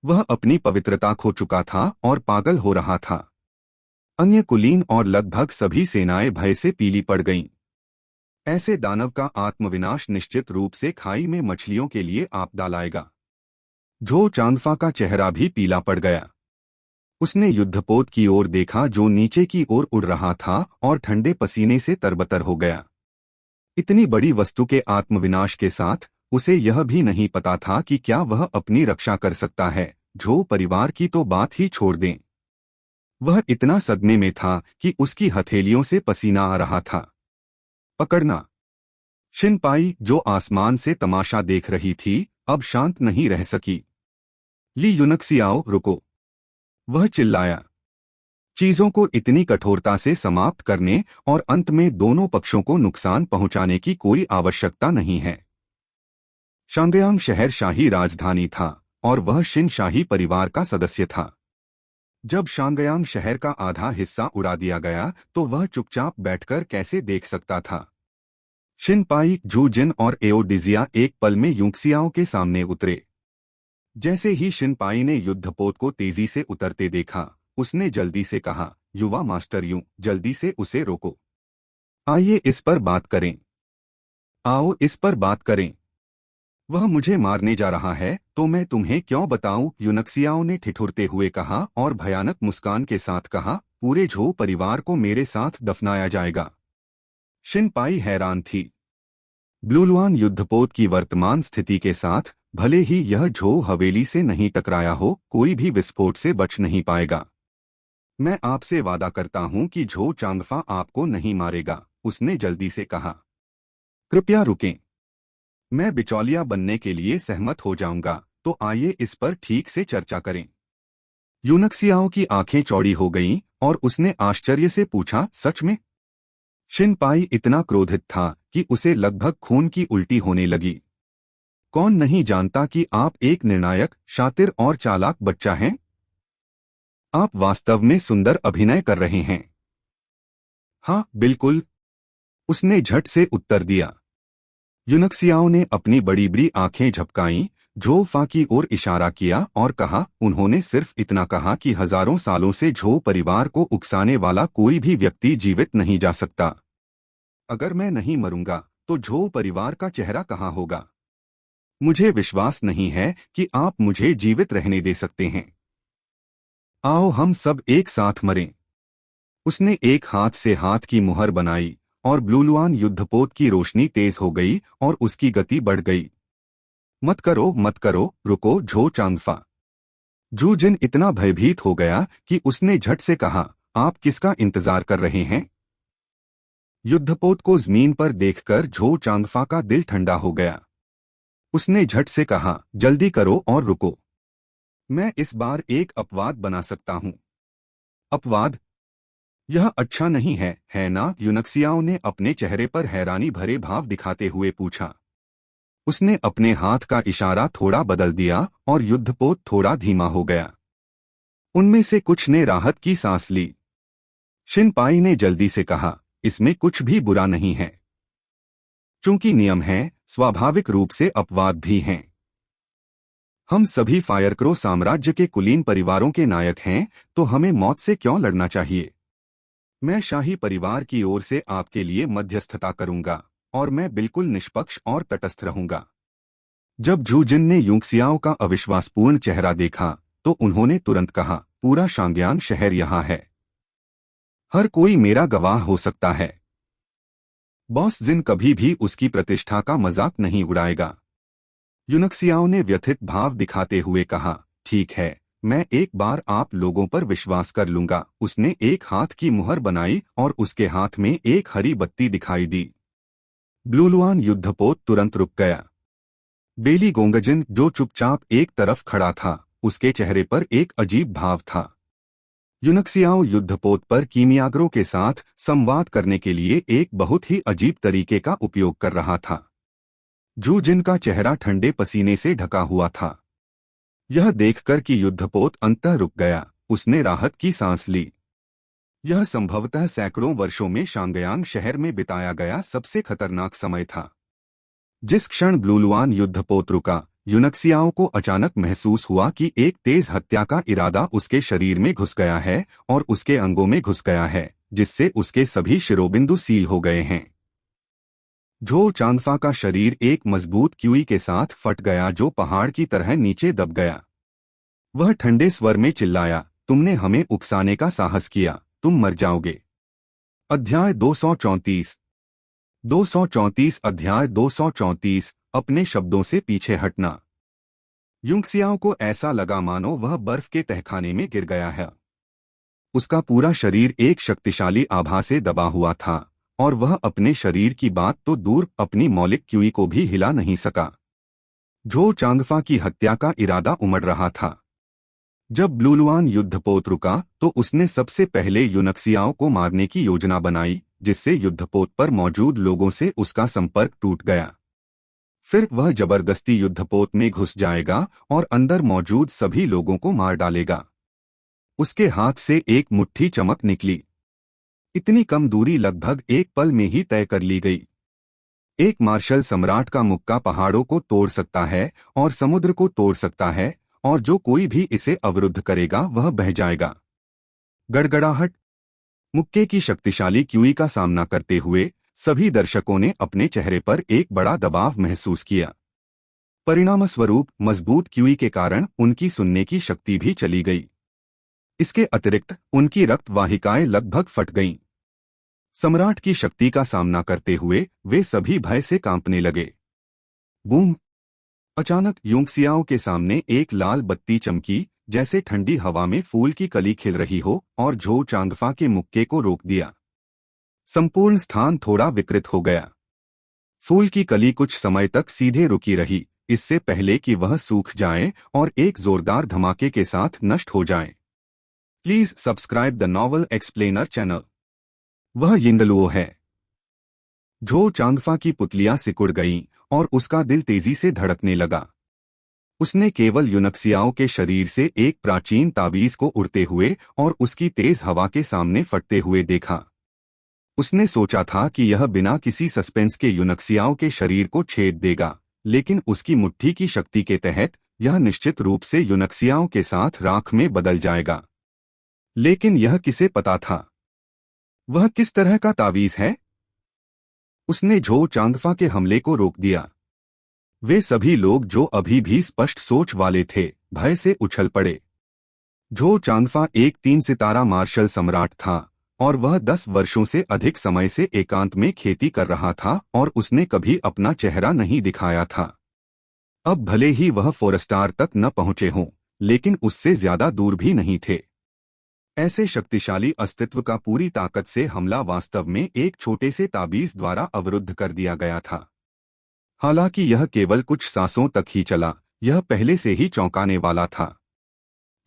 Speaker 1: वह अपनी पवित्रता खो चुका था और पागल हो रहा था। अन्य कुलीन और लगभग सभी सेनाएं भय से पीली पड़ गईं। ऐसे दानव का आत्मविनाश निश्चित रूप से खाई में मछलियों के लिए आपदा लाएगा। झो चांगफा का चेहरा भी पीला पड़ गया। उसने युद्धपोत की ओर देखा जो नीचे की ओर उड़ रहा था और ठंडे पसीने से तरबतर हो गया। इतनी बड़ी वस्तु के आत्मविनाश के साथ उसे यह भी नहीं पता था कि क्या वह अपनी रक्षा कर सकता है। झो परिवार की तो बात ही छोड़ दें। वह इतना सदमे में था कि उसकी हथेलियों से पसीना आ रहा था। पकड़ना। शिनपाई, जो आसमान से तमाशा देख रही थी, अब शांत नहीं रह सकी। ली युनक्सियाओ, रुको, वह चिल्लाया। चीजों को इतनी कठोरता से समाप्त करने और अंत में दोनों पक्षों को नुकसान पहुंचाने की कोई आवश्यकता नहीं है। शांगयांग शहर शाही राजधानी था और वह शिन शाही परिवार का सदस्य था। जब शांगयांग शहर का आधा हिस्सा उड़ा दिया गया तो वह चुपचाप बैठकर कैसे देख सकता था। शिनपाई, जूजिन और एओडिजिया एक पल में यूक्सियाओं के सामने उतरे। जैसे ही शिनपाई ने युद्धपोत को तेजी से उतरते देखा, उसने जल्दी से कहा, युवा मास्टर यूं, जल्दी से उसे रोको। आइए इस पर बात करें। आओ इस पर बात करें। वह मुझे मारने जा रहा है तो मैं तुम्हें क्यों बताऊं, यूनक्सियाओं ने ठिठुरते हुए कहा और भयानक मुस्कान के साथ कहा, पूरे झो परिवार को मेरे साथ दफनाया जाएगा। शिनपाई हैरान थी। ब्लूलुआन युद्धपोत की वर्तमान स्थिति के साथ भले ही यह झो हवेली से नहीं टकराया हो, कोई भी विस्फोट से बच नहीं पाएगा। मैं आपसे वादा करता हूं कि झो चांगफा आपको नहीं मारेगा, उसने जल्दी से कहा। कृपया रुकें। मैं बिचौलिया बनने के लिए सहमत हो जाऊंगा, तो आइए इस पर ठीक से चर्चा करें। यूनक्सियाओं की आंखें चौड़ी हो गईं और उसने आश्चर्य से पूछा, सच में? शिनपाई इतना क्रोधित था कि उसे लगभग खून की उल्टी होने लगी। कौन नहीं जानता कि आप एक निर्णायक, शातिर और चालाक बच्चा हैं? आप वास्तव में सुंदर अभिनय कर रहे हैं। हाँ बिल्कुल, उसने झट से उत्तर दिया। यूनक्सियाओं ने अपनी बड़ी बड़ी आंखें झपकाईं, झो फा की ओर इशारा किया और कहा, उन्होंने सिर्फ इतना कहा कि हजारों सालों से झो परिवार को उकसाने वाला कोई भी व्यक्ति जीवित नहीं जा सकता। अगर मैं नहीं मरूंगा तो झो परिवार का चेहरा कहाँ होगा? मुझे विश्वास नहीं है कि आप मुझे जीवित रहने दे सकते हैं। आओ हम सब एक साथ मरें। उसने एक हाथ से हाथ की मुहर बनाई और ब्लूलुआन युद्धपोत की रोशनी तेज हो गई और उसकी गति बढ़ गई। मत करो मत करो, रुको झो चांगफा। जूजिन इतना भयभीत हो गया कि उसने झट से कहा, आप किसका इंतजार कर रहे हैं? युद्धपोत को जमीन पर देखकर झो चांगफा का दिल ठंडा हो गया। उसने झट से कहा, जल्दी करो और रुको। मैं इस बार एक अपवाद बना सकता हूं। अपवाद? यह अच्छा नहीं है ना? यूनक्सियाओं ने अपने चेहरे पर हैरानी भरे भाव दिखाते हुए पूछा। उसने अपने हाथ का इशारा थोड़ा बदल दिया और युद्धपोत थोड़ा धीमा हो गया। उनमें से कुछ ने राहत की सांस ली। शिनपाई ने जल्दी से कहा, इसमें कुछ भी बुरा नहीं है। चूंकि नियम है, स्वाभाविक रूप से अपवाद भी हैं। हम सभी फायरक्रो साम्राज्य के कुलीन परिवारों के नायक हैं, तो हमें मौत से क्यों लड़ना चाहिए? मैं शाही परिवार की ओर से आपके लिए मध्यस्थता करूंगा और मैं बिल्कुल निष्पक्ष और तटस्थ रहूंगा। जब जूजिन ने यूक्सियाओं का अविश्वासपूर्ण चेहरा देखा तो उन्होंने तुरंत कहा, पूरा शांगयांग शहर यहाँ है। हर कोई मेरा गवाह हो सकता है। बॉस जिन कभी भी उसकी प्रतिष्ठा का मजाक नहीं उड़ाएगा। यूनक्सियाओं ने व्यथित भाव दिखाते हुए कहा, ठीक है, मैं एक बार आप लोगों पर विश्वास कर लूंगा। उसने एक हाथ की मुहर बनाई और उसके हाथ में एक हरी बत्ती दिखाई दी। ब्लूलुआन युद्धपोत तुरंत रुक गया। बेली गोंगजिन जो चुपचाप एक तरफ खड़ा था, उसके चेहरे पर एक अजीब भाव था। यूनक्सियाओ युद्धपोत पर कीमियागरों के साथ संवाद करने के लिए एक बहुत ही अजीब तरीके का उपयोग कर रहा था। जू जिन का चेहरा ठंडे पसीने से ढका हुआ था। यह देखकर कि युद्धपोत अंततः रुक गया, उसने राहत की सांस ली। यह संभवतः सैकड़ों वर्षों में शांगयांग शहर में बिताया गया सबसे खतरनाक समय था। जिस क्षण ब्लूलुआन युद्धपोत रुका, यूनक्सियाओं को अचानक महसूस हुआ कि एक तेज हत्या का इरादा उसके शरीर में घुस गया है और उसके अंगों में घुस गया है, जिससे उसके सभी शिरोबिंदु सील हो गए हैं। झो चांगफा का शरीर एक मजबूत क्यूई के साथ फट गया जो पहाड़ की तरह नीचे दब गया। वह ठंडे स्वर में चिल्लाया, तुमने हमें उकसाने का साहस किया, तुम मर जाओगे। अध्याय 234 234 अध्याय 234 अपने शब्दों से पीछे हटना। यूनक्सियाओ को ऐसा लगा मानो वह बर्फ के तहखाने में गिर गया है। उसका पूरा शरीर एक शक्तिशाली आभा से दबा हुआ था और वह अपने शरीर की बात तो दूर अपनी मौलिक क्यूई को भी हिला नहीं सका। झो चांगफा की हत्या का इरादा उमड़ रहा था। जब ब्लूलुआन युद्धपोत रुका तो उसने सबसे पहले यूनक्सियाओ को मारने की योजना बनाई, जिससे युद्धपोत पर मौजूद लोगों से उसका संपर्क टूट गया। फिर वह जबरदस्ती युद्धपोत में घुस जाएगा और अंदर मौजूद सभी लोगों को मार डालेगा। उसके हाथ से एक मुट्ठी चमक निकली। इतनी कम दूरी लगभग एक पल में ही तय कर ली गई। एक मार्शल सम्राट का मुक्का पहाड़ों को तोड़ सकता है और समुद्र को तोड़ सकता है, और जो कोई भी इसे अवरुद्ध करेगा वह बह जाएगा। गड़गड़ाहट। मुक्के की शक्तिशाली क्यूई का सामना करते हुए सभी दर्शकों ने अपने चेहरे पर एक बड़ा दबाव महसूस किया। परिणामस्वरूप मजबूत क्यूई के कारण उनकी सुनने की शक्ति भी चली गई। इसके अतिरिक्त उनकी रक्त वाहिकाएं लगभग फट गईं। सम्राट की शक्ति का सामना करते हुए वे सभी भय से कांपने लगे। बूम! अचानक यूनक्सियाओ के सामने एक लाल बत्ती चमकी, जैसे ठंडी हवा में फूल की कली खिल रही हो, और झो चांगफा के मुक्के को रोक दिया। संपूर्ण स्थान थोड़ा विकृत हो गया। फूल की कली कुछ समय तक सीधे रुकी रही, इससे पहले कि वह सूख जाए और एक जोरदार धमाके के साथ नष्ट हो जाए। Please subscribe the novel explainer channel. वह यिंगलुओ है। झो चांगफा की पुतलियां सिकुड़ गईं और उसका दिल तेजी से धड़कने लगा। उसने केवल यूनक्सियाओ के शरीर से एक प्राचीन ताबीज को उड़ते हुए और उसकी तेज हवा के सामने फटते हुए देखा। उसने सोचा था कि यह बिना किसी सस्पेंस के यूनक्सियाओ के शरीर को छेद देगा, लेकिन उसकी मुट्ठी की शक्ति के तहत यह निश्चित रूप से यूनक्सियाओ के साथ राख में बदल जाएगा। लेकिन यह किसे पता था? वह किस तरह का तावीज है? उसने झो चांगफा के हमले को रोक दिया। वे सभी लोग जो अभी भी स्पष्ट सोच वाले थे, भय से उछल पड़े। झो चांगफा एक 3 सितारा मार्शल सम्राट था और वह 10 वर्षों से अधिक समय से एकांत में खेती कर रहा था और उसने कभी अपना चेहरा नहीं दिखाया था। अब भले ही वह 4 स्टार तक न पहुंचे हों, लेकिन उससे ज्यादा दूर भी नहीं थे। ऐसे शक्तिशाली अस्तित्व का पूरी ताकत से हमला वास्तव में एक छोटे से ताबीज द्वारा अवरुद्ध कर दिया गया था। हालांकि यह केवल कुछ सांसों तक ही चला, यह पहले से ही चौंकाने वाला था।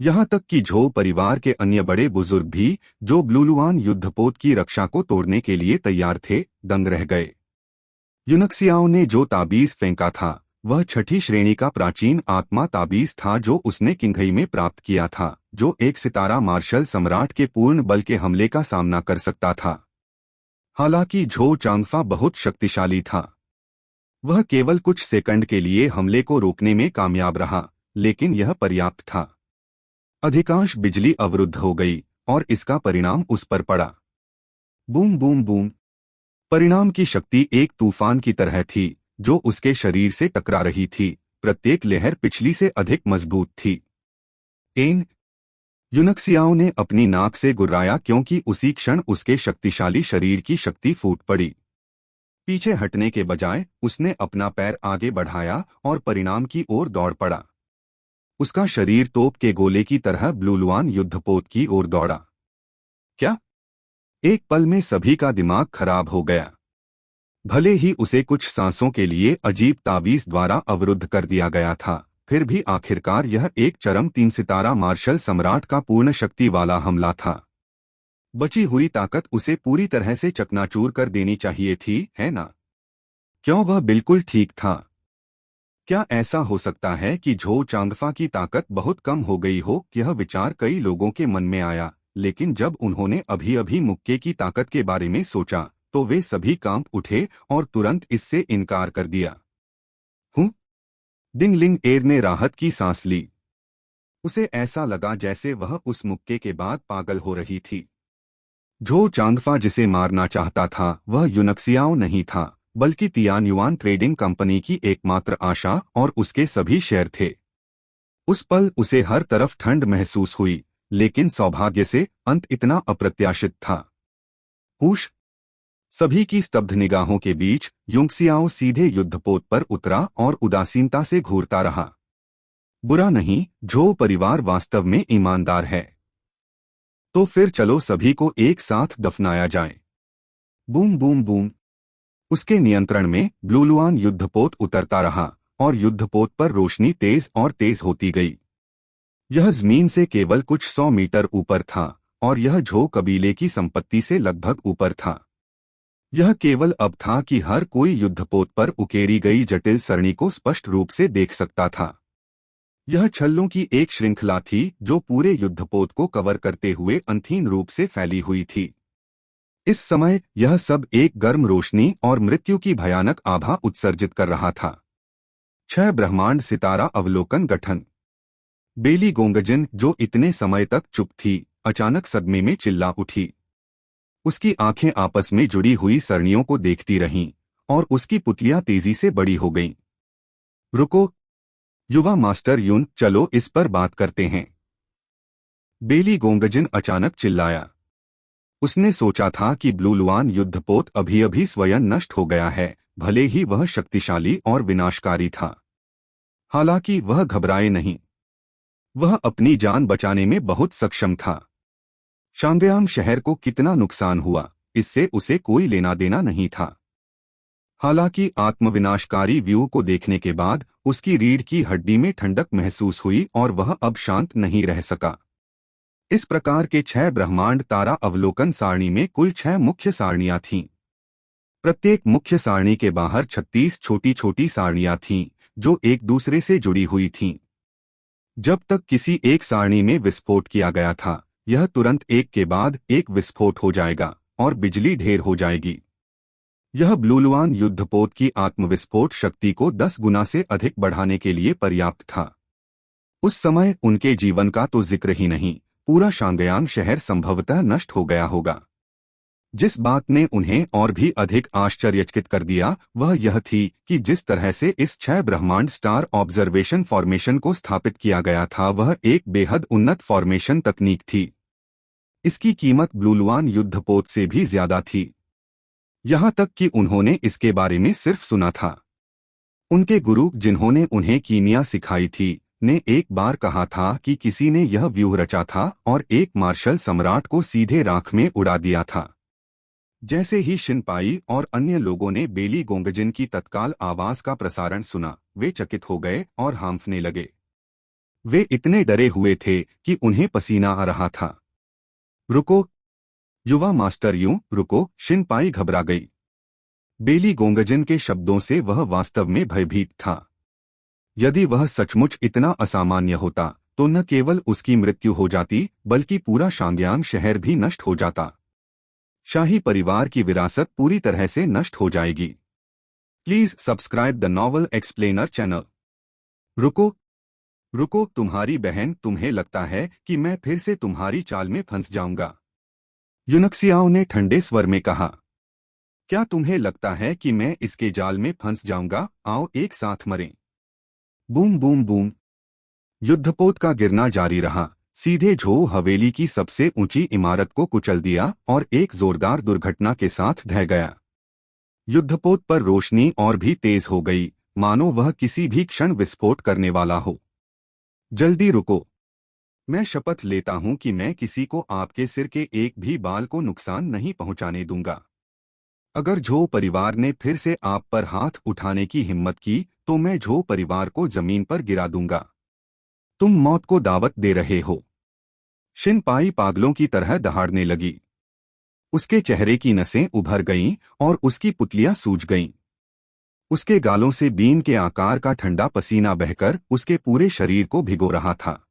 Speaker 1: यहाँ तक कि झो परिवार के अन्य बड़े बुजुर्ग भी, जो ब्लूलुआन युद्धपोत की रक्षा को तोड़ने के लिए तैयार थे, दंग रह गए। यूनक्सियाओ ने जो ताबीज फेंका था वह 6ठी श्रेणी का प्राचीन आत्मा ताबीज था जो उसने किंघई में प्राप्त किया था, जो एक सितारा मार्शल सम्राट के पूर्ण बल के हमले का सामना कर सकता था। हालांकि झो चांगफा बहुत शक्तिशाली था। वह केवल कुछ सेकंड के लिए हमले को रोकने में कामयाब रहा, लेकिन यह पर्याप्त था। अधिकांश बिजली अवरुद्ध हो गई और इसका परिणाम उस पर पड़ा। Boom boom boom. परिणाम की शक्ति एक तूफान की तरह थी जो उसके शरीर से टकरा रही थी। प्रत्येक लहर पिछली से अधिक मजबूत थी। यूनक्सियाओ ने अपनी नाक से गुर्राया क्योंकि उसी क्षण उसके शक्तिशाली शरीर की शक्ति फूट पड़ी। पीछे हटने के बजाय उसने अपना पैर आगे बढ़ाया और परिणाम की ओर दौड़ पड़ा। उसका शरीर तोप के गोले की तरह ब्लूलुआन युद्धपोत की ओर दौड़ा। क्या? एक पल में सभी का दिमाग खराब हो गया। भले ही उसे कुछ सांसों के लिए अजीब तावीज द्वारा अवरुद्ध कर दिया गया था, फिर भी आखिरकार यह एक चरम 3 सितारा मार्शल सम्राट का पूर्ण शक्ति वाला हमला था। बची हुई ताकत उसे पूरी तरह से चकनाचूर कर देनी चाहिए थी, है ना? क्यों वह बिल्कुल ठीक था? क्या ऐसा हो सकता है कि झो चांगफा की ताकत बहुत कम हो गई हो? यह विचार कई लोगों के मन में आया, लेकिन जब उन्होंने अभी अभी मुक्के की ताकत के बारे में सोचा तो वे सभी कांप उठे और तुरंत इससे इनकार कर दिया। हूँ? डिंगलिंग एर ने राहत की सांस ली। उसे ऐसा लगा जैसे वह उस मुक्के के बाद पागल हो रही थी। झो चांगफा जिसे मारना चाहता था वह यूनक्सियाओ नहीं था, बल्कि तियानयुआन ट्रेडिंग कंपनी की एकमात्र आशा और उसके सभी शेयर थे। उस पल उसे हर तरफ ठंड महसूस हुई, लेकिन सौभाग्य से अंत इतना अप्रत्याशित था। हुश! सभी की स्तब्ध निगाहों के बीच युंगसियाओ सीधे युद्धपोत पर उतरा और उदासीनता से घूरता रहा। बुरा नहीं, झो परिवार वास्तव में ईमानदार है। तो फिर चलो सभी को एक साथ दफनाया जाए। Boom boom boom. उसके नियंत्रण में ब्लूलुआन युद्धपोत उतरता रहा और युद्धपोत पर रोशनी तेज और तेज होती गई। यह जमीन से केवल कुछ 100 मीटर ऊपर था और यह झो कबीले की संपत्ति से लगभग ऊपर था। यह केवल अब था कि हर कोई युद्धपोत पर उकेरी गई जटिल सरणी को स्पष्ट रूप से देख सकता था। यह छल्लों की एक श्रृंखला थी जो पूरे युद्धपोत को कवर करते हुए अंतहीन रूप से फैली हुई थी। इस समय यह सब एक गर्म रोशनी और मृत्यु की भयानक आभा उत्सर्जित कर रहा था। 6 ब्रह्मांड सितारा अवलोकन गठन। बेली गोंगजिन, जो इतने समय तक चुप थी, अचानक सदमे में चिल्ला उठी। उसकी आंखें आपस में जुड़ी हुई सरणियों को देखती रहीं और उसकी पुतलियां तेजी से बड़ी हो गईं। रुको युवा मास्टर यून, चलो इस पर बात करते हैं। बेली गोंगजिन अचानक चिल्लाया। उसने सोचा था कि ब्लूलुआन युद्धपोत अभी अभी स्वयं नष्ट हो गया है, भले ही वह शक्तिशाली और विनाशकारी था। हालांकि वह घबराए नहीं। वह अपनी जान बचाने में बहुत सक्षम था। शांगयांग शहर को कितना नुकसान हुआ, इससे उसे कोई लेना देना नहीं था। हालांकि आत्मविनाशकारी व्यू को देखने के बाद उसकी रीढ़ की हड्डी में ठंडक महसूस हुई और वह अब शांत नहीं रह सका। इस प्रकार के 6 ब्रह्मांड तारा अवलोकन सारणी में कुल 6 मुख्य सारणियां थीं। प्रत्येक मुख्य सारणी के बाहर 36 छोटी छोटी सारणियां थीं जो एक दूसरे से जुड़ी हुई थीं। जब तक किसी एक सारणी में विस्फोट किया गया था, यह तुरंत एक के बाद एक विस्फोट हो जाएगा और बिजली ढेर हो जाएगी। यह ब्लूलुआन युद्धपोत की आत्मविस्फोट शक्ति को 10 गुना से अधिक बढ़ाने के लिए पर्याप्त था। उस समय उनके जीवन का तो जिक्र ही नहीं, पूरा शांगयांग शहर संभवतः नष्ट हो गया होगा। जिस बात ने उन्हें और भी अधिक आश्चर्यचकित कर दिया वह यह थी कि जिस तरह से इस 6 ब्रह्मांड स्टार ऑब्जर्वेशन फॉर्मेशन को स्थापित किया गया था वह एक बेहद उन्नत फॉर्मेशन तकनीक थी। इसकी कीमत ब्लूलुआन युद्धपोत से भी ज्यादा थी। यहाँ तक कि उन्होंने इसके बारे में सिर्फ सुना था। उनके गुरु, जिन्होंने उन्हें कीमिया सिखाई थी, ने एक बार कहा था कि किसी ने यह व्यूह रचा था और एक मार्शल सम्राट को सीधे राख में उड़ा दिया था। जैसे ही शिनपाई और अन्य लोगों ने बेली गोंगजिन की तत्काल आवाज का प्रसारण सुना, वे चकित हो गए और हांफने लगे। वे इतने डरे हुए थे कि उन्हें पसीना आ रहा था। रुको युवा मास्टर, यूं रुको! शिनपाई घबरा गई। बेली गोंगजिन के शब्दों से वह वास्तव में भयभीत था। यदि वह सचमुच इतना असामान्य होता तो न केवल उसकी मृत्यु हो जाती बल्कि पूरा शांगयांग शहर भी नष्ट हो जाता। शाही परिवार की विरासत पूरी तरह से नष्ट हो जाएगी। Please subscribe the novel explainer channel. रुको रुको, तुम्हारी बहन, तुम्हें लगता है कि मैं फिर से तुम्हारी चाल में फंस जाऊंगा? यूनक्सियाओ ने ठंडे स्वर में कहा। क्या तुम्हें लगता है कि मैं इसके जाल में फंस जाऊंगा? आओ एक साथ मरें। Boom boom boom. युद्धपोत का गिरना जारी रहा, सीधे झो हवेली की सबसे ऊंची इमारत को कुचल दिया और एक जोरदार दुर्घटना के साथ ढह गया। युद्धपोत पर रोशनी और भी तेज हो गई, मानो वह किसी भी क्षण विस्फोट करने वाला हो। जल्दी रुको! मैं शपथ लेता हूं कि मैं किसी को आपके सिर के एक भी बाल को नुकसान नहीं पहुंचाने दूंगा। अगर झो परिवार ने फिर से आप पर हाथ उठाने की हिम्मत की तो मैं झो परिवार को जमीन पर गिरा दूंगा। तुम मौत को दावत दे रहे हो। शिन पाई पागलों की तरह दहाड़ने लगी। उसके चेहरे की नसें उभर गईं और उसकी पुतलियां सूज गईं। उसके गालों से बीन के आकार का ठंडा पसीना बहकर उसके पूरे शरीर को भिगो रहा था।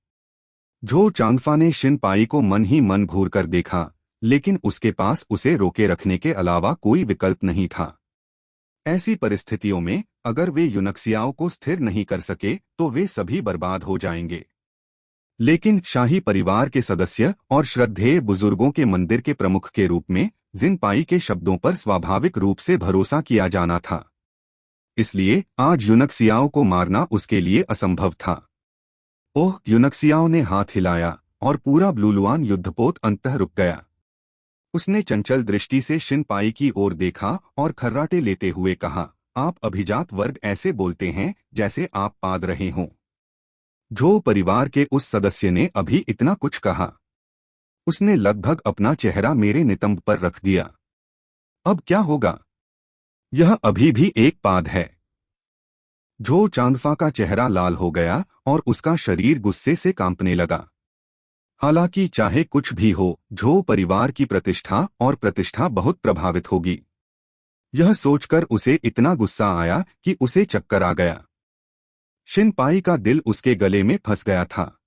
Speaker 1: झो चांगफा ने शिन पाई को मन ही मन घूर कर देखा, लेकिन उसके पास उसे रोके रखने के अलावा कोई विकल्प नहीं था। ऐसी परिस्थितियों में अगर वे यूनक्सियाओं को स्थिर नहीं कर सके तो वे सभी बर्बाद हो जाएंगे। लेकिन शाही परिवार के सदस्य और श्रद्धेय बुजुर्गों के मंदिर के प्रमुख के रूप में जिन पाई के शब्दों पर स्वाभाविक रूप से भरोसा किया जाना था। इसलिए आज यूनक्सियाओं को मारना उसके लिए असंभव था। ओह! यूनक्सियाओं ने हाथ हिलाया और पूरा ब्लूलुआन युद्धपोत अंततः रुक गया। उसने चंचल दृष्टि से शिन पाई की ओर देखा और खर्राटे लेते हुए कहा, आप अभिजात वर्ग ऐसे बोलते हैं जैसे आप पाद रहे हों। झो परिवार के उस सदस्य ने अभी इतना कुछ कहा। उसने लगभग अपना चेहरा मेरे नितंब पर रख दिया। अब क्या होगा? यह अभी भी एक पाद है। झो चांदफा का चेहरा लाल हो गया और उसका शरीर गुस्से से कांपने लगा। हालांकि चाहे कुछ भी हो, झो परिवार की प्रतिष्ठा बहुत प्रभावित होगी। यह सोचकर उसे इतना गुस्सा आया कि उसे चक्कर आ गया। शिन पाई का दिल उसके गले में फंस गया था।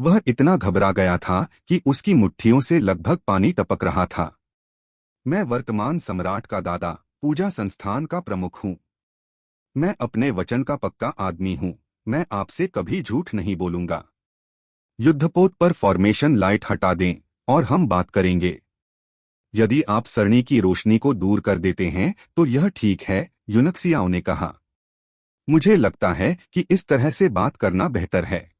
Speaker 1: वह इतना घबरा गया था कि उसकी मुट्ठियों से लगभग पानी टपक रहा था। मैं वर्तमान सम्राट का दादा, पूजा संस्थान का प्रमुख हूँ। मैं अपने वचन का पक्का आदमी हूँ। मैं आपसे कभी झूठ नहीं बोलूंगा। युद्धपोत पर फॉर्मेशन लाइट हटा दें और हम बात करेंगे। यदि आप सरणी की रोशनी को दूर कर देते हैं तो यह ठीक है, यूनक्सियाओं ने कहा। मुझे लगता है कि इस तरह से बात करना बेहतर है।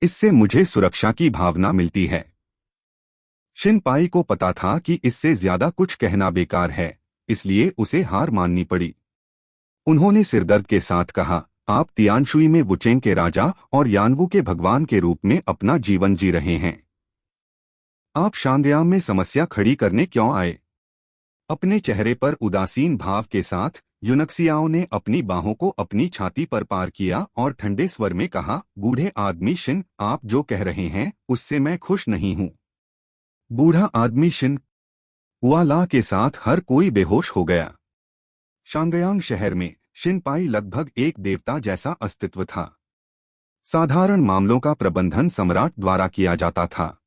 Speaker 1: इससे मुझे सुरक्षा की भावना मिलती है। शिन पाई को पता था कि इससे ज्यादा कुछ कहना बेकार है, इसलिए उसे हार माननी पड़ी। उन्होंने सिरदर्द के साथ कहा, आप तियानशुई में वुचेंग के राजा और यानवू के भगवान के रूप में अपना जीवन जी रहे हैं। आप शांगयांग में समस्या खड़ी करने क्यों आए? अपने चेहरे पर उदासीन भाव के साथ यूनक्सियाओं ने अपनी बाहों को अपनी छाती पर पार किया और ठंडे स्वर में कहा, बूढ़े आदमी शिन, आप जो कह रहे हैं उससे मैं खुश नहीं हूं। बूढ़ा आदमी शिन, हुआला के साथ हर कोई बेहोश हो गया। शांगयांग शहर में शिन पाई लगभग एक देवता जैसा अस्तित्व था। साधारण मामलों का प्रबंधन सम्राट द्वारा किया जाता था।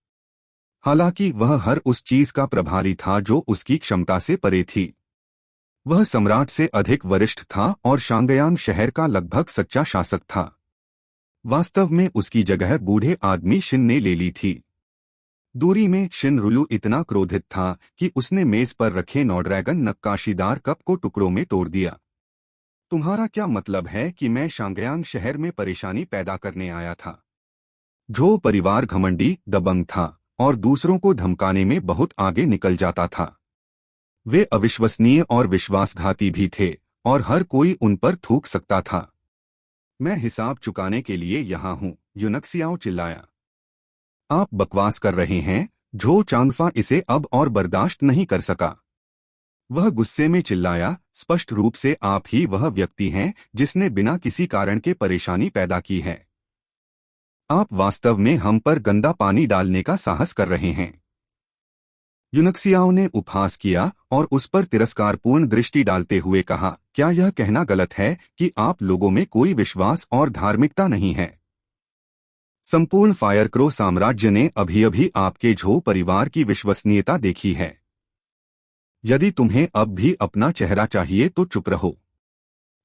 Speaker 1: हालांकि वह हर उस चीज का प्रभारी था जो उसकी क्षमता से परे थी। वह सम्राट से अधिक वरिष्ठ था और शांगयांग शहर का लगभग सच्चा शासक था। वास्तव में उसकी जगह बूढ़े आदमी शिन ने ले ली थी। दूरी में शिन रुलू इतना क्रोधित था कि उसने मेज पर रखे नौड्रैगन नक्काशीदार कप को टुकड़ों में तोड़ दिया। तुम्हारा क्या मतलब है कि मैं शांगयांग शहर में परेशानी पैदा करने आया था? झो परिवार घमंडी, दबंग था और दूसरों को धमकाने में बहुत आगे निकल जाता था। वे अविश्वसनीय और विश्वासघाती भी थे और हर कोई उन पर थूक सकता था। मैं हिसाब चुकाने के लिए यहाँ हूँ, यूनक्सियाओं चिल्लाया। आप बकवास कर रहे हैं। झो चांगफा इसे अब और बर्दाश्त नहीं कर सका। वह गुस्से में चिल्लाया, स्पष्ट रूप से आप ही वह व्यक्ति हैं जिसने बिना किसी कारण के परेशानी पैदा की है। आप वास्तव में हम पर गंदा पानी डालने का साहस कर रहे हैं। यूनक्सियाओं ने उपहास किया और उस पर तिरस्कारपूर्ण दृष्टि डालते हुए कहा, क्या यह कहना गलत है कि आप लोगों में कोई विश्वास और धार्मिकता नहीं है? संपूर्ण फायरक्रो साम्राज्य ने अभी-अभी आपके झो परिवार की विश्वसनीयता देखी है। यदि तुम्हें अब भी अपना चेहरा चाहिए तो चुप रहो।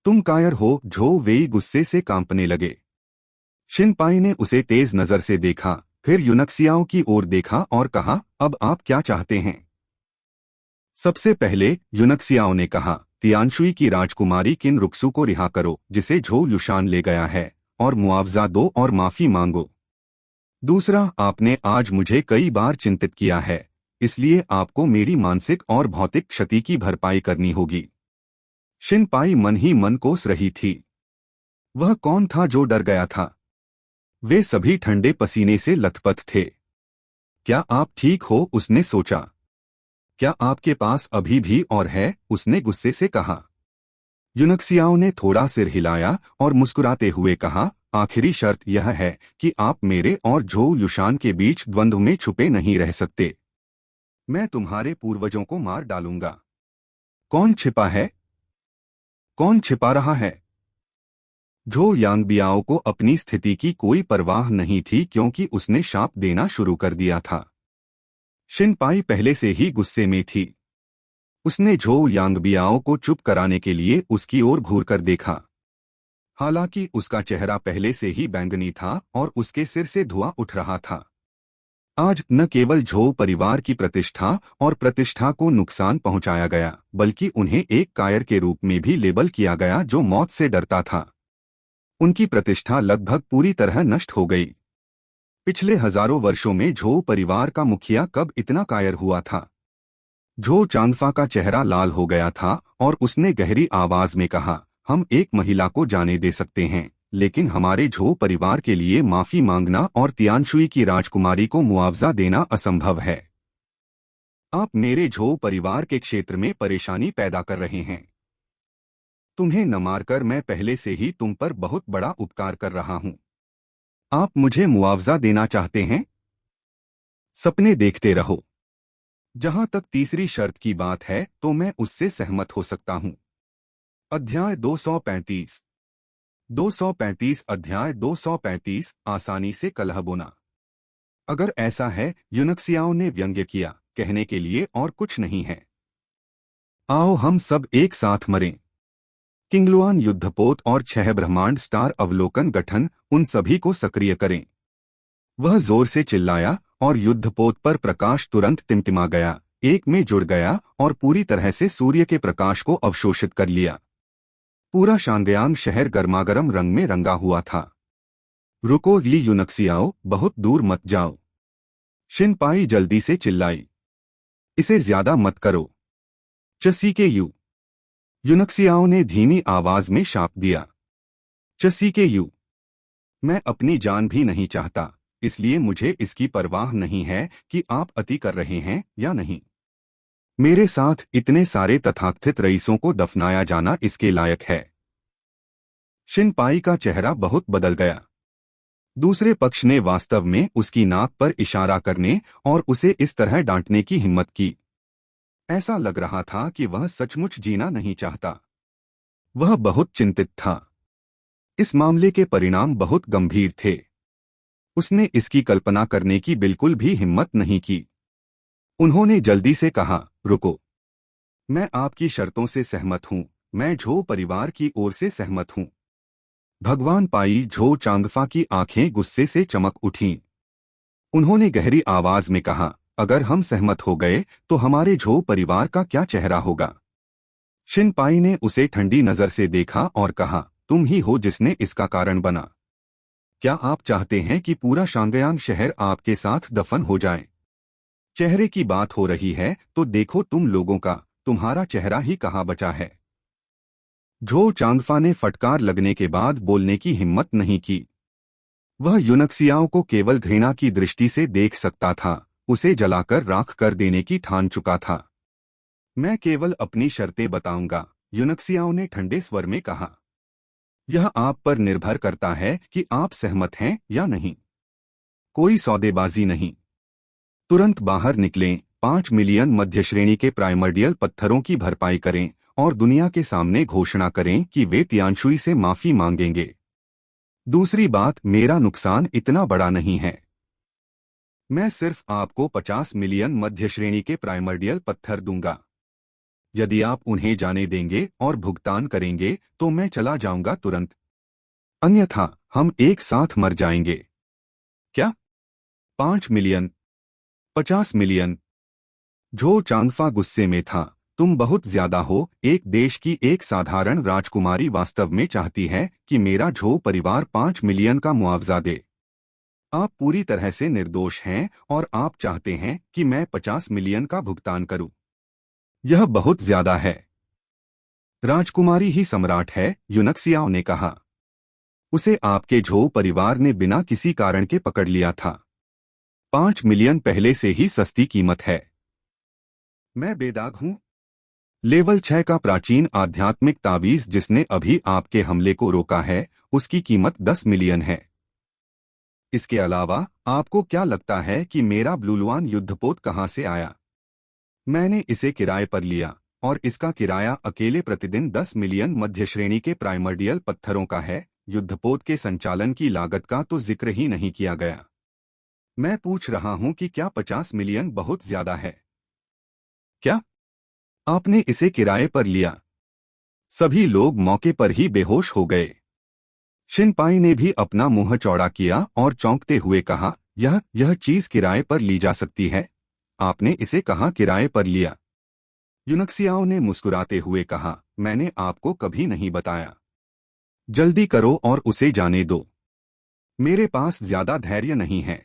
Speaker 1: तुम कायर हो। झो वेई गुस्से से कांपने लगे। शिन पाई ने उसे तेज नजर से देखा, फिर यूनक्सियाओं की ओर देखा और कहा, अब आप क्या चाहते हैं? सबसे पहले, यूनक्सियाओं ने कहा, तियानशुई की राजकुमारी किन रुक्सू को रिहा करो जिसे झो युशान ले गया है, और मुआवजा दो और माफी मांगो। दूसरा, आपने आज मुझे कई बार चिंतित किया है, इसलिए आपको मेरी मानसिक और भौतिक क्षति की भरपाई करनी होगी। शिन पाई मन ही मन कोस रही थी। वह कौन था जो डर गया था? वे सभी ठंडे पसीने से लथपथ थे। क्या आप ठीक हो? उसने सोचा। क्या आपके पास अभी भी और है? उसने गुस्से से कहा। यूनक्सियाओं ने थोड़ा सिर हिलाया और मुस्कुराते हुए कहा, आखिरी शर्त यह है कि आप मेरे और झो युशान के बीच द्वंद्व में छुपे नहीं रह सकते। मैं तुम्हारे पूर्वजों को मार डालूंगा। कौन छिपा है? कौन छिपा रहा है? झो यांगबियाओ को अपनी स्थिति की कोई परवाह नहीं थी क्योंकि उसने शाप देना शुरू कर दिया था। शिनपाई पहले से ही गुस्से में थी। उसने झो यांगबियाओ को चुप कराने के लिए उसकी ओर घूरकर देखा। हालांकि उसका चेहरा पहले से ही बैंगनी था और उसके सिर से धुआं उठ रहा था। आज न केवल झो परिवार की प्रतिष्ठा और प्रतिष्ठा को नुकसान पहुंचाया गया, बल्कि उन्हें एक कायर के रूप में भी लेबल किया गया जो मौत से डरता था। उनकी प्रतिष्ठा लगभग पूरी तरह नष्ट हो गई। पिछले हजारों वर्षों में झो परिवार का मुखिया कब इतना कायर हुआ था? झो चांगफा का चेहरा लाल हो गया था और उसने गहरी आवाज में कहा, हम एक महिला को जाने दे सकते हैं, लेकिन हमारे झो परिवार के लिए माफी मांगना और तियानशुई की राजकुमारी को मुआवजा देना असंभव है। आप मेरे झो परिवार के क्षेत्र में परेशानी पैदा कर रहे हैं। तुम्हें न मारकर मैं पहले से ही तुम पर बहुत बड़ा उपकार कर रहा हूं। आप मुझे मुआवजा देना चाहते हैं? सपने देखते रहो। जहां तक तीसरी शर्त की बात है तो मैं उससे सहमत हो सकता हूं। अध्याय 235। 235 अध्याय 235 आसानी से कलह बोना। अगर ऐसा है, यूनक्सियाओं ने व्यंग्य किया, कहने के लिए और कुछ नहीं है। आओ हम सब एक साथ मरें। किंगलुआन युद्धपोत और 6 ब्रह्मांड स्टार अवलोकन गठन, उन सभी को सक्रिय करें। वह जोर से चिल्लाया और युद्धपोत पर प्रकाश तुरंत टिमटिमा गया, एक में जुड़ गया और पूरी तरह से सूर्य के प्रकाश को अवशोषित कर लिया। पूरा शांगयांग शहर गर्मागरम रंग में रंगा हुआ था। रुको ली यूनक्सियाओ, बहुत दूर मत जाओ। शिनपाई जल्दी से चिल्लाई। इसे ज्यादा मत करो। चसी के यूनक्सियाओ ने धीमी आवाज में शाप दिया। चसी के मैं अपनी जान भी नहीं चाहता, इसलिए मुझे इसकी परवाह नहीं है कि आप अति कर रहे हैं या नहीं। मेरे साथ इतने सारे तथाकथित रईसों को दफनाया जाना इसके लायक है। शिनपाई का चेहरा बहुत बदल गया। दूसरे पक्ष ने वास्तव में उसकी नाक पर इशारा करने और उसे इस तरह डांटने की हिम्मत की। ऐसा लग रहा था कि वह सचमुच जीना नहीं चाहता। वह बहुत चिंतित था। इस मामले के परिणाम बहुत गंभीर थे। उसने इसकी कल्पना करने की बिल्कुल भी हिम्मत नहीं की। उन्होंने जल्दी से कहा, रुको। मैं आपकी शर्तों से सहमत हूं। मैं झो परिवार की ओर से सहमत हूं। भगवान पाई झो चांगफा की आंखें गुस्से से चमक उठीं। उन्होंने गहरी आवाज में कहा, अगर हम सहमत हो गए तो हमारे झो परिवार का क्या चेहरा होगा? शिनपाई ने उसे ठंडी नजर से देखा और कहा, तुम ही हो जिसने इसका कारण बना। क्या आप चाहते हैं कि पूरा शांगयांग शहर आपके साथ दफन हो जाए? चेहरे की बात हो रही है तो देखो तुम लोगों का, तुम्हारा चेहरा ही कहाँ बचा है। झो चांगफा ने फटकार लगने के बाद बोलने की हिम्मत नहीं की। वह यूनक्सियाओं को केवल घृणा की दृष्टि से देख सकता था, उसे जलाकर राख कर देने की ठान चुका था। मैं केवल अपनी शर्तें बताऊंगा, यूनक्सियाओं ने ठंडे स्वर में कहा। यह आप पर निर्भर करता है कि आप सहमत हैं या नहीं। कोई सौदेबाजी नहीं। तुरंत बाहर निकलें, 5 मिलियन मध्य श्रेणी के प्राइमर्डियल पत्थरों की भरपाई करें और दुनिया के सामने घोषणा करें कि वे तियानशुई से माफी मांगेंगे। दूसरी बात, मेरा नुकसान इतना बड़ा नहीं है। मैं सिर्फ आपको 50 मिलियन मध्य श्रेणी के प्राइमर्डियल पत्थर दूंगा। यदि आप उन्हें जाने देंगे और भुगतान करेंगे तो मैं चला जाऊंगा तुरंत। अन्यथा हम एक साथ मर जाएंगे। क्या? 5 मिलियन? 50 मिलियन? झो चांगफा गुस्से में था। तुम बहुत ज्यादा हो। एक देश की एक साधारण राजकुमारी वास्तव में चाहती है कि मेरा झो परिवार 5 मिलियन का मुआवजा दे। आप पूरी तरह से निर्दोष हैं और आप चाहते हैं कि मैं 50 मिलियन का भुगतान करूं। यह बहुत ज्यादा है। राजकुमारी ही सम्राट है, यूनक्सियाओ ने कहा। उसे आपके झो परिवार ने बिना किसी कारण के पकड़ लिया था। 5 मिलियन पहले से ही सस्ती कीमत है। मैं बेदाग हूं। लेवल 6 का प्राचीन आध्यात्मिक ताबीज जिसने अभी आपके हमले को रोका है, उसकी कीमत 10 मिलियन है। इसके अलावा आपको क्या लगता है कि मेरा ब्लूलुआन युद्धपोत कहां से आया? मैंने इसे किराए पर लिया और इसका किराया अकेले प्रतिदिन 10 मिलियन मध्य श्रेणी के प्राइमर्डियल पत्थरों का है। युद्धपोत के संचालन की लागत का तो जिक्र ही नहीं किया गया। मैं पूछ रहा हूं कि क्या 50 मिलियन बहुत ज्यादा है? क्या आपने इसे किराए पर लिया? सभी लोग मौके पर ही बेहोश हो गए। शिनपाई ने भी अपना मुंह चौड़ा किया और चौंकते हुए कहा, यह चीज किराए पर ली जा सकती है? आपने इसे कहाँ किराए पर लिया? यूनक्सियाओ ने मुस्कुराते हुए कहा, मैंने आपको कभी नहीं बताया। जल्दी करो और उसे जाने दो। मेरे पास ज्यादा धैर्य नहीं है।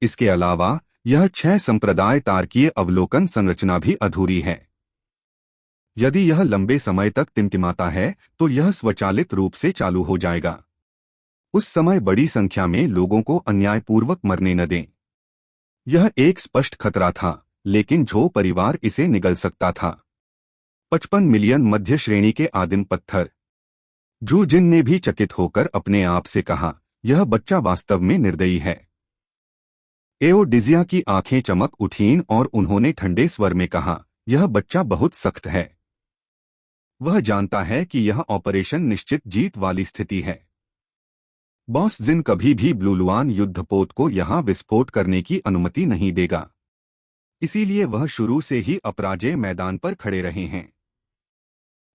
Speaker 1: इसके अलावा यह 6 संप्रदाय तारकीय अवलोकन संरचना भी अधूरी है। यदि यह लंबे समय तक टिमटिमाता है तो यह स्वचालित रूप से चालू हो जाएगा। उस समय बड़ी संख्या में लोगों को अन्यायपूर्वक मरने न दें। यह एक स्पष्ट खतरा था, लेकिन झो परिवार इसे निगल सकता था। 55 मिलियन मध्य श्रेणी के आदिम पत्थर। जू जिन ने भी चकित होकर अपने आप से कहा, यह बच्चा वास्तव में निर्दयी है। एओडिजिया की आंखें चमक उठीं और उन्होंने ठंडे स्वर में कहा, यह बच्चा बहुत सख्त है। वह जानता है कि यह ऑपरेशन निश्चित जीत वाली स्थिति है। बॉस जिन कभी भी ब्लूलुआन युद्धपोत को यहां विस्फोट करने की अनुमति नहीं देगा। इसीलिए वह शुरू से ही अपराजय मैदान पर खड़े रहे हैं।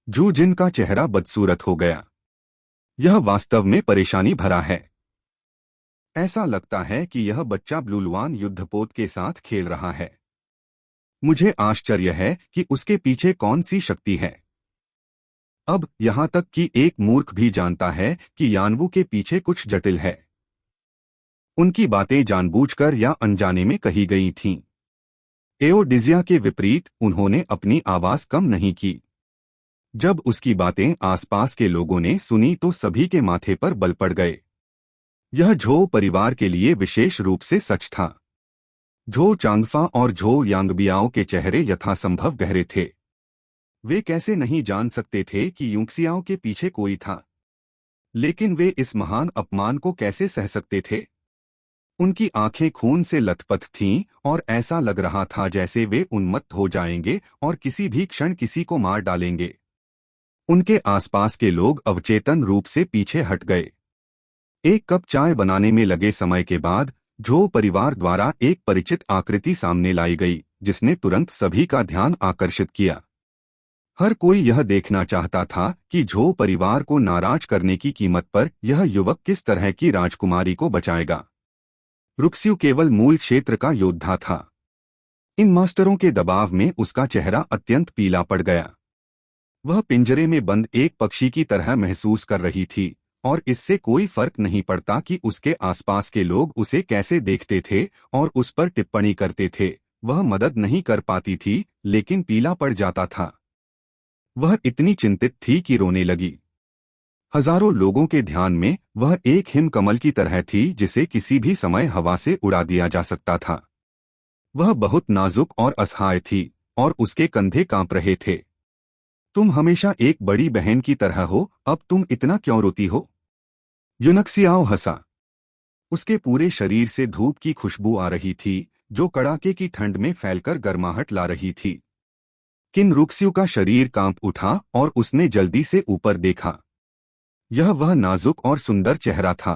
Speaker 1: जू जिन का चेहरा बदसूरत हो गया। यह वास्तव में परेशानी भरा है। ऐसा लगता है कि यह बच्चा ब्लूलुआन युद्धपोत के साथ खेल रहा है। मुझे आश्चर्य है कि उसके पीछे कौन सी शक्ति है। अब यहां तक कि एक मूर्ख भी जानता है कि यानवू के पीछे कुछ जटिल है। उनकी बातें जानबूझकर या अनजाने में कही गई थीं। एओडिजिया के विपरीत उन्होंने अपनी आवाज कम नहीं की। जब उसकी बातें आसपास के लोगों ने सुनी तो सभी के माथे पर बल पड़ गए। यह झो परिवार के लिए विशेष रूप से सच था। झो चांगफा और झो यांगबियाओ के चेहरे यथासंभव गहरे थे। वे कैसे नहीं जान सकते थे कि यूक्सियाओ के पीछे कोई था, लेकिन वे इस महान अपमान को कैसे सह सकते थे? उनकी आंखें खून से लथपथ थीं और ऐसा लग रहा था जैसे वे उन्मत्त हो जाएंगे और किसी भी क्षण किसी को मार डालेंगे। उनके आसपास के लोग अवचेतन रूप से पीछे हट गए। एक कप चाय बनाने में लगे समय के बाद झो परिवार द्वारा एक परिचित आकृति सामने लाई गई, जिसने तुरंत सभी का ध्यान आकर्षित किया। हर कोई यह देखना चाहता था कि झो परिवार को नाराज करने की कीमत पर यह युवक किस तरह की राजकुमारी को बचाएगा। रुक्स्यू केवल मूल क्षेत्र का योद्धा था। इन मास्टरों के दबाव में उसका चेहरा अत्यंत पीला पड़ गया। वह पिंजरे में बंद एक पक्षी की तरह महसूस कर रही थी और इससे कोई फर्क नहीं पड़ता कि उसके आसपास के लोग उसे कैसे देखते थे और उस पर टिप्पणी करते थे। वह मदद नहीं कर पाती थी, लेकिन पीला पड़ जाता था। वह इतनी चिंतित थी कि रोने लगी। हजारों लोगों के ध्यान में वह एक हिमकमल की तरह थी जिसे किसी भी समय हवा से उड़ा दिया जा सकता था। वह बहुत नाजुक और असहाय थी और उसके कंधे कांप रहे थे। तुम हमेशा एक बड़ी बहन की तरह हो, अब तुम इतना क्यों रोती हो? यूनक्सियाओ हंसा। उसके पूरे शरीर से धूप की खुशबू आ रही थी, जो कड़ाके की ठंड में फैलकर गर्माहट ला रही थी। किन रुक्स्यू का शरीर कांप उठा और उसने जल्दी से ऊपर देखा। यह वह नाजुक और सुंदर चेहरा था।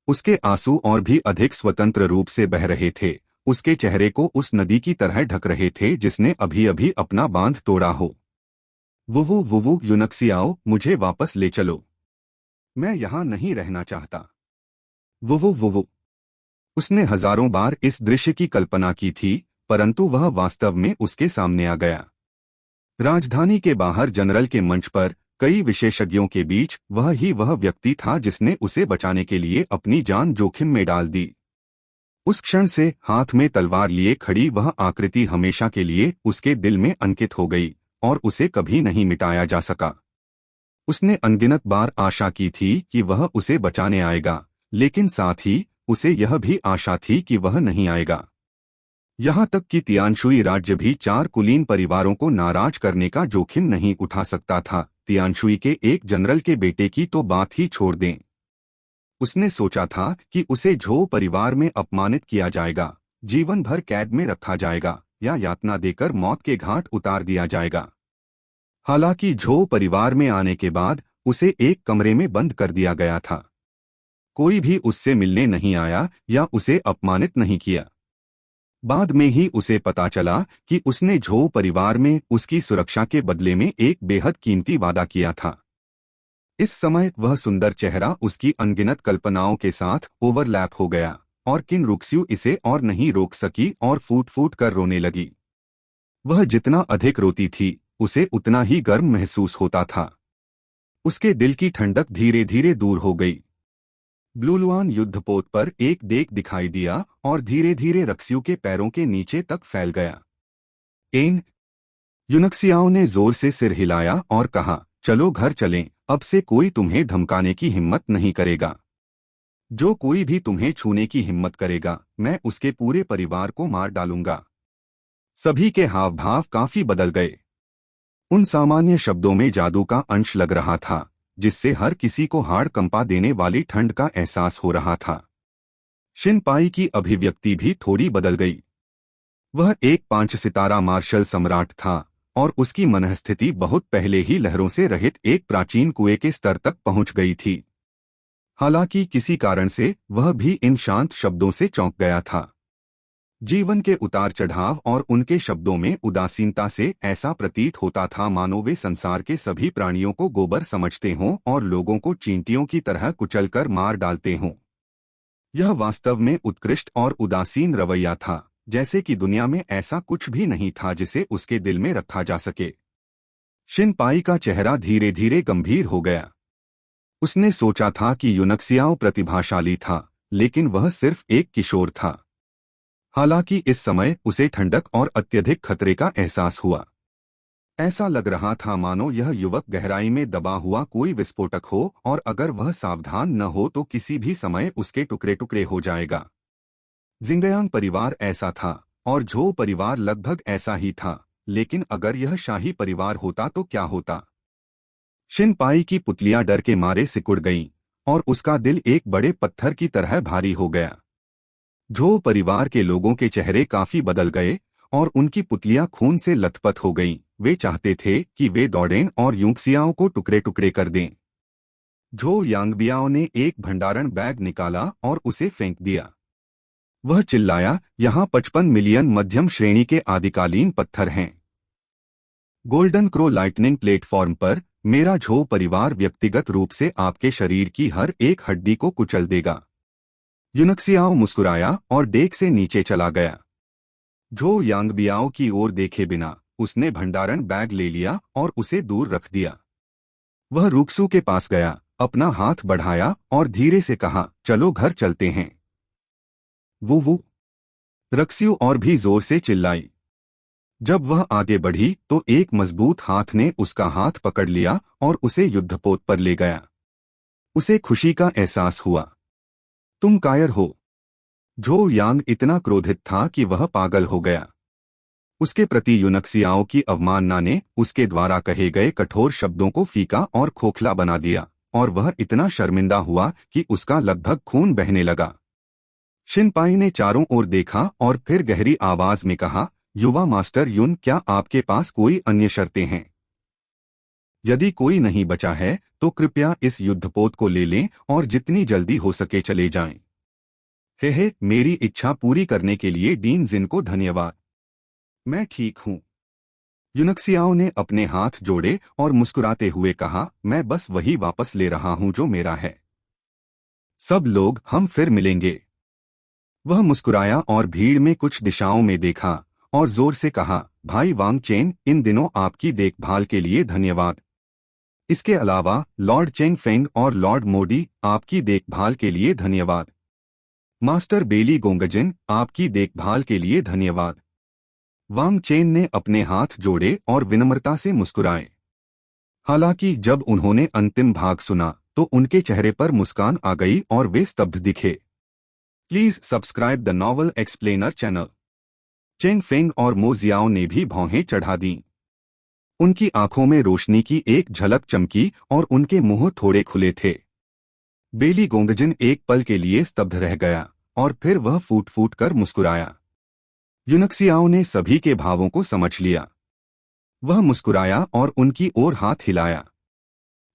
Speaker 1: उसके आंसू और भी अधिक स्वतंत्र रूप से बह रहे थे। उसके चेहरे को उस नदी की तरह ढक रहे थे जिसने अभी अभी अपना बांध तोड़ा हो। वुवु यूनक्सियाओ, मुझे वापस ले चलो। मैं यहां नहीं रहना चाहता। वुवु। उसने हजारों बार इस दृश्य की कल्पना की थी, परंतु वह वास्तव में उसके सामने आ गया। राजधानी के बाहर जनरल के मंच पर कई विशेषज्ञों के बीच वह व्यक्ति था जिसने उसे बचाने के लिए अपनी जान जोखिम में डाल दी। उस क्षण से हाथ में तलवार लिए खड़ी वह आकृति हमेशा के लिए उसके दिल में अंकित हो गई और उसे कभी नहीं मिटाया जा सका। उसने अनगिनत बार आशा की थी कि वह उसे बचाने आएगा, लेकिन साथ ही उसे यह भी आशा थी कि वह नहीं आएगा। यहाँ तक कि तियानशुई राज्य भी 4 कुलीन परिवारों को नाराज करने का जोखिम नहीं उठा सकता था। तियानशुई के एक जनरल के बेटे की तो बात ही छोड़ दें। उसने सोचा था कि उसे झो परिवार में अपमानित किया जाएगा, जीवन भर कैद में रखा जाएगा या यातना देकर मौत के घाट उतार दिया जाएगा। हालांकि झो परिवार में आने के बाद उसे एक कमरे में बंद कर दिया गया था। कोई भी उससे मिलने नहीं आया या उसे अपमानित नहीं किया। बाद में ही उसे पता चला कि उसने झो परिवार में उसकी सुरक्षा के बदले में एक बेहद कीमती वादा किया था। इस समय वह सुंदर चेहरा उसकी अनगिनत कल्पनाओं के साथ ओवरलैप हो गया और किन रुक्स्यू इसे और नहीं रोक सकी और फूट फूट कर रोने लगी। वह जितना अधिक रोती थी उसे उतना ही गर्म महसूस होता था। उसके दिल की ठंडक धीरे धीरे दूर हो गई। ब्लूलुआन युद्धपोत पर एक डेक दिखाई दिया और धीरे धीरे रक्स्यू के पैरों के नीचे तक फैल गया। एन यूनक्सियाओ ने जोर से सिर हिलाया और कहा, चलो घर चलें, अब से कोई तुम्हें धमकाने की हिम्मत नहीं करेगा। जो कोई भी तुम्हें छूने की हिम्मत करेगा मैं उसके पूरे परिवार को मार डालूंगा। सभी के हाव भाव काफी बदल गए। उन सामान्य शब्दों में जादू का अंश लग रहा था, जिससे हर किसी को हाड़ कंपा देने वाली ठंड का एहसास हो रहा था। शिनपाई की अभिव्यक्ति भी थोड़ी बदल गई। वह एक 5 सितारा मार्शल सम्राट था और उसकी मनःस्थिति बहुत पहले ही लहरों से रहित एक प्राचीन कुएं के स्तर तक पहुंच गई थी। हालांकि किसी कारण से वह भी इन शांत शब्दों से चौंक गया था। जीवन के उतार चढ़ाव और उनके शब्दों में उदासीनता से ऐसा प्रतीत होता था मानो वे संसार के सभी प्राणियों को गोबर समझते हों और लोगों को चींटियों की तरह कुचलकर मार डालते हों। यह वास्तव में उत्कृष्ट और उदासीन रवैया था, जैसे कि दुनिया में ऐसा कुछ भी नहीं था जिसे उसके दिल में रखा जा सके। शिनपाई का चेहरा धीरे धीरे गंभीर हो गया। उसने सोचा था कि यूनक्सियाओ प्रतिभाशाली था, लेकिन वह सिर्फ एक किशोर था। हालांकि इस समय उसे ठंडक और अत्यधिक खतरे का एहसास हुआ। ऐसा लग रहा था मानो यह युवक गहराई में दबा हुआ कोई विस्फोटक हो और अगर वह सावधान न हो तो किसी भी समय उसके टुकड़े टुकड़े हो जाएगा। जिंगयांग परिवार ऐसा था और झो परिवार लगभग ऐसा ही था, लेकिन अगर यह शाही परिवार होता तो क्या होता? शिनपाई की पुतलियां डर के मारे सिकुड़ गईं और उसका दिल एक बड़े पत्थर की तरह भारी हो गया। झो परिवार के लोगों के चेहरे काफी बदल गए और उनकी पुतलियां खून से लथपथ हो गईं। वे चाहते थे कि वे दौड़ें और यूंक्सियाओं को टुकड़े टुकड़े कर दें। झो यांगबियाओ ने एक भंडारण बैग निकाला और उसे फेंक दिया। वह चिल्लाया, यहाँ 55 मिलियन मध्यम श्रेणी के आदिकालीन पत्थर हैं। गोल्डन क्रो लाइटनिंग प्लेटफॉर्म पर मेरा झो परिवार व्यक्तिगत रूप से आपके शरीर की हर एक हड्डी को कुचल देगा। यूनक्सियाओ मुस्कुराया और डेक से नीचे चला गया। झो यांगबियाओ की ओर देखे बिना उसने भंडारण बैग ले लिया और उसे दूर रख दिया। वह रुक्सू के पास गया, अपना हाथ बढ़ाया और धीरे से कहा, चलो घर चलते हैं। वो रक्स्यू और भी जोर से चिल्लाई। जब वह आगे बढ़ी तो एक मजबूत हाथ ने उसका हाथ पकड़ लिया और उसे युद्धपोत पर ले गया। उसे खुशी का एहसास हुआ। तुम कायर हो। झो यांग इतना क्रोधित था कि वह पागल हो गया। उसके प्रति यूनक्सियाओं की अवमानना ने उसके द्वारा कहे गए कठोर शब्दों को फीका और खोखला बना दिया और वह इतना शर्मिंदा हुआ कि उसका लगभग खून बहने लगा। शिनपाई ने चारों ओर देखा और फिर गहरी आवाज में कहा, युवा मास्टर युन, क्या आपके पास कोई अन्य शर्तें हैं? यदि कोई नहीं बचा है तो कृपया इस युद्धपोत को ले लें और जितनी जल्दी हो सके चले जाएं। हे, मेरी इच्छा पूरी करने के लिए डीन जिन को धन्यवाद। मैं ठीक हूं। यूनक्सियाओ ने अपने हाथ जोड़े और मुस्कुराते हुए कहा, मैं बस वही वापस ले रहा हूं जो मेरा है। सब लोग हम फिर मिलेंगे। वह मुस्कुराया और भीड़ में कुछ दिशाओं में देखा और जोर से कहा, भाई वांग चेन, इन दिनों आपकी देखभाल के लिए धन्यवाद। इसके अलावा लॉर्ड चेंग फेंग और लॉर्ड मोडी, आपकी देखभाल के लिए धन्यवाद। मास्टर बेली गोंगजिन, आपकी देखभाल के लिए धन्यवाद। वांग चेन ने अपने हाथ जोड़े और विनम्रता से मुस्कुराए। हालांकि जब उन्होंने अंतिम भाग सुना तो उनके चेहरे पर मुस्कान आ गई और वे स्तब्ध दिखे। Please subscribe the novel explainer channel. Cheng Feng और मो जियाओ ने भी भौहें चढ़ा दीं। उनकी आंखों में रोशनी की एक झलक चमकी और उनके मुंह थोड़े खुले थे। बेली गोंगजिन एक पल के लिए स्तब्ध रह गया और फिर वह फूट फूट कर मुस्कुराया। यूनक्सियाओ ने सभी के भावों को समझ लिया। वह मुस्कुराया और उनकी ओर हाथ हिलाया।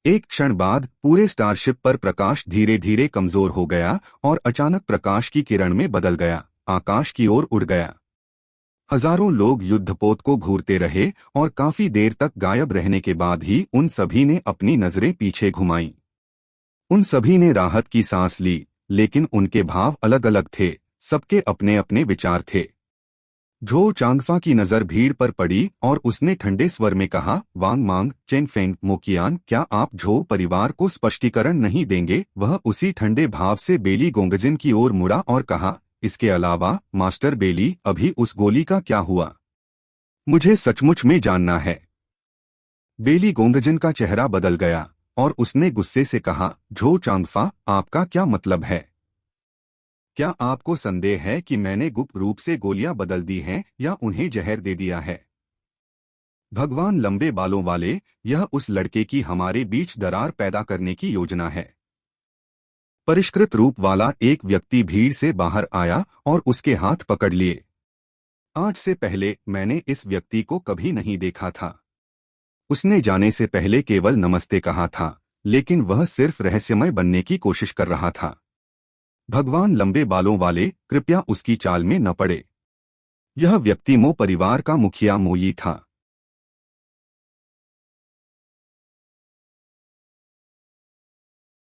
Speaker 1: एक क्षण बाद पूरे स्टारशिप पर प्रकाश धीरे धीरे कमजोर हो गया और अचानक प्रकाश की किरण में बदल गया, आकाश की ओर उड़ गया। हजारों लोग युद्धपोत को घूरते रहे और काफी देर तक गायब रहने के बाद ही उन सभी ने अपनी नजरें पीछे घुमाईं। उन सभी ने राहत की सांस ली, लेकिन उनके भाव अलग अलग थे, सबके अपने अपने विचार थे। झो चांगफा की नजर भीड़ पर पड़ी और उसने ठंडे स्वर में कहा, वांग मांग, चेंग फेंग, मोकियान, क्या आप झो परिवार को स्पष्टीकरण नहीं देंगे? वह उसी ठंडे भाव से बेली गोंगजिन की ओर मुड़ा और कहा, इसके अलावा मास्टर बेली, अभी उस गोली का क्या हुआ? मुझे सचमुच में जानना है। बेली गोंगजिन का चेहरा बदल गया और उसने गुस्से से कहा, झो चांगफा, आपका क्या मतलब है? क्या आपको संदेह है कि मैंने गुप्त रूप से गोलियां बदल दी हैं या उन्हें जहर दे दिया है? भगवान लंबे बालों वाले, यह उस लड़के की हमारे बीच दरार पैदा करने की योजना है। परिष्कृत रूप वाला एक व्यक्ति भीड़ से बाहर आया और उसके हाथ पकड़ लिए। आज से पहले मैंने इस व्यक्ति को कभी नहीं देखा था। उसने जाने से पहले केवल नमस्ते कहा था, लेकिन वह सिर्फ रहस्यमय बनने की कोशिश कर रहा था। भगवान लंबे बालों वाले, कृपया उसकी चाल में न पड़े। यह व्यक्ति मो परिवार का मुखिया मोई था।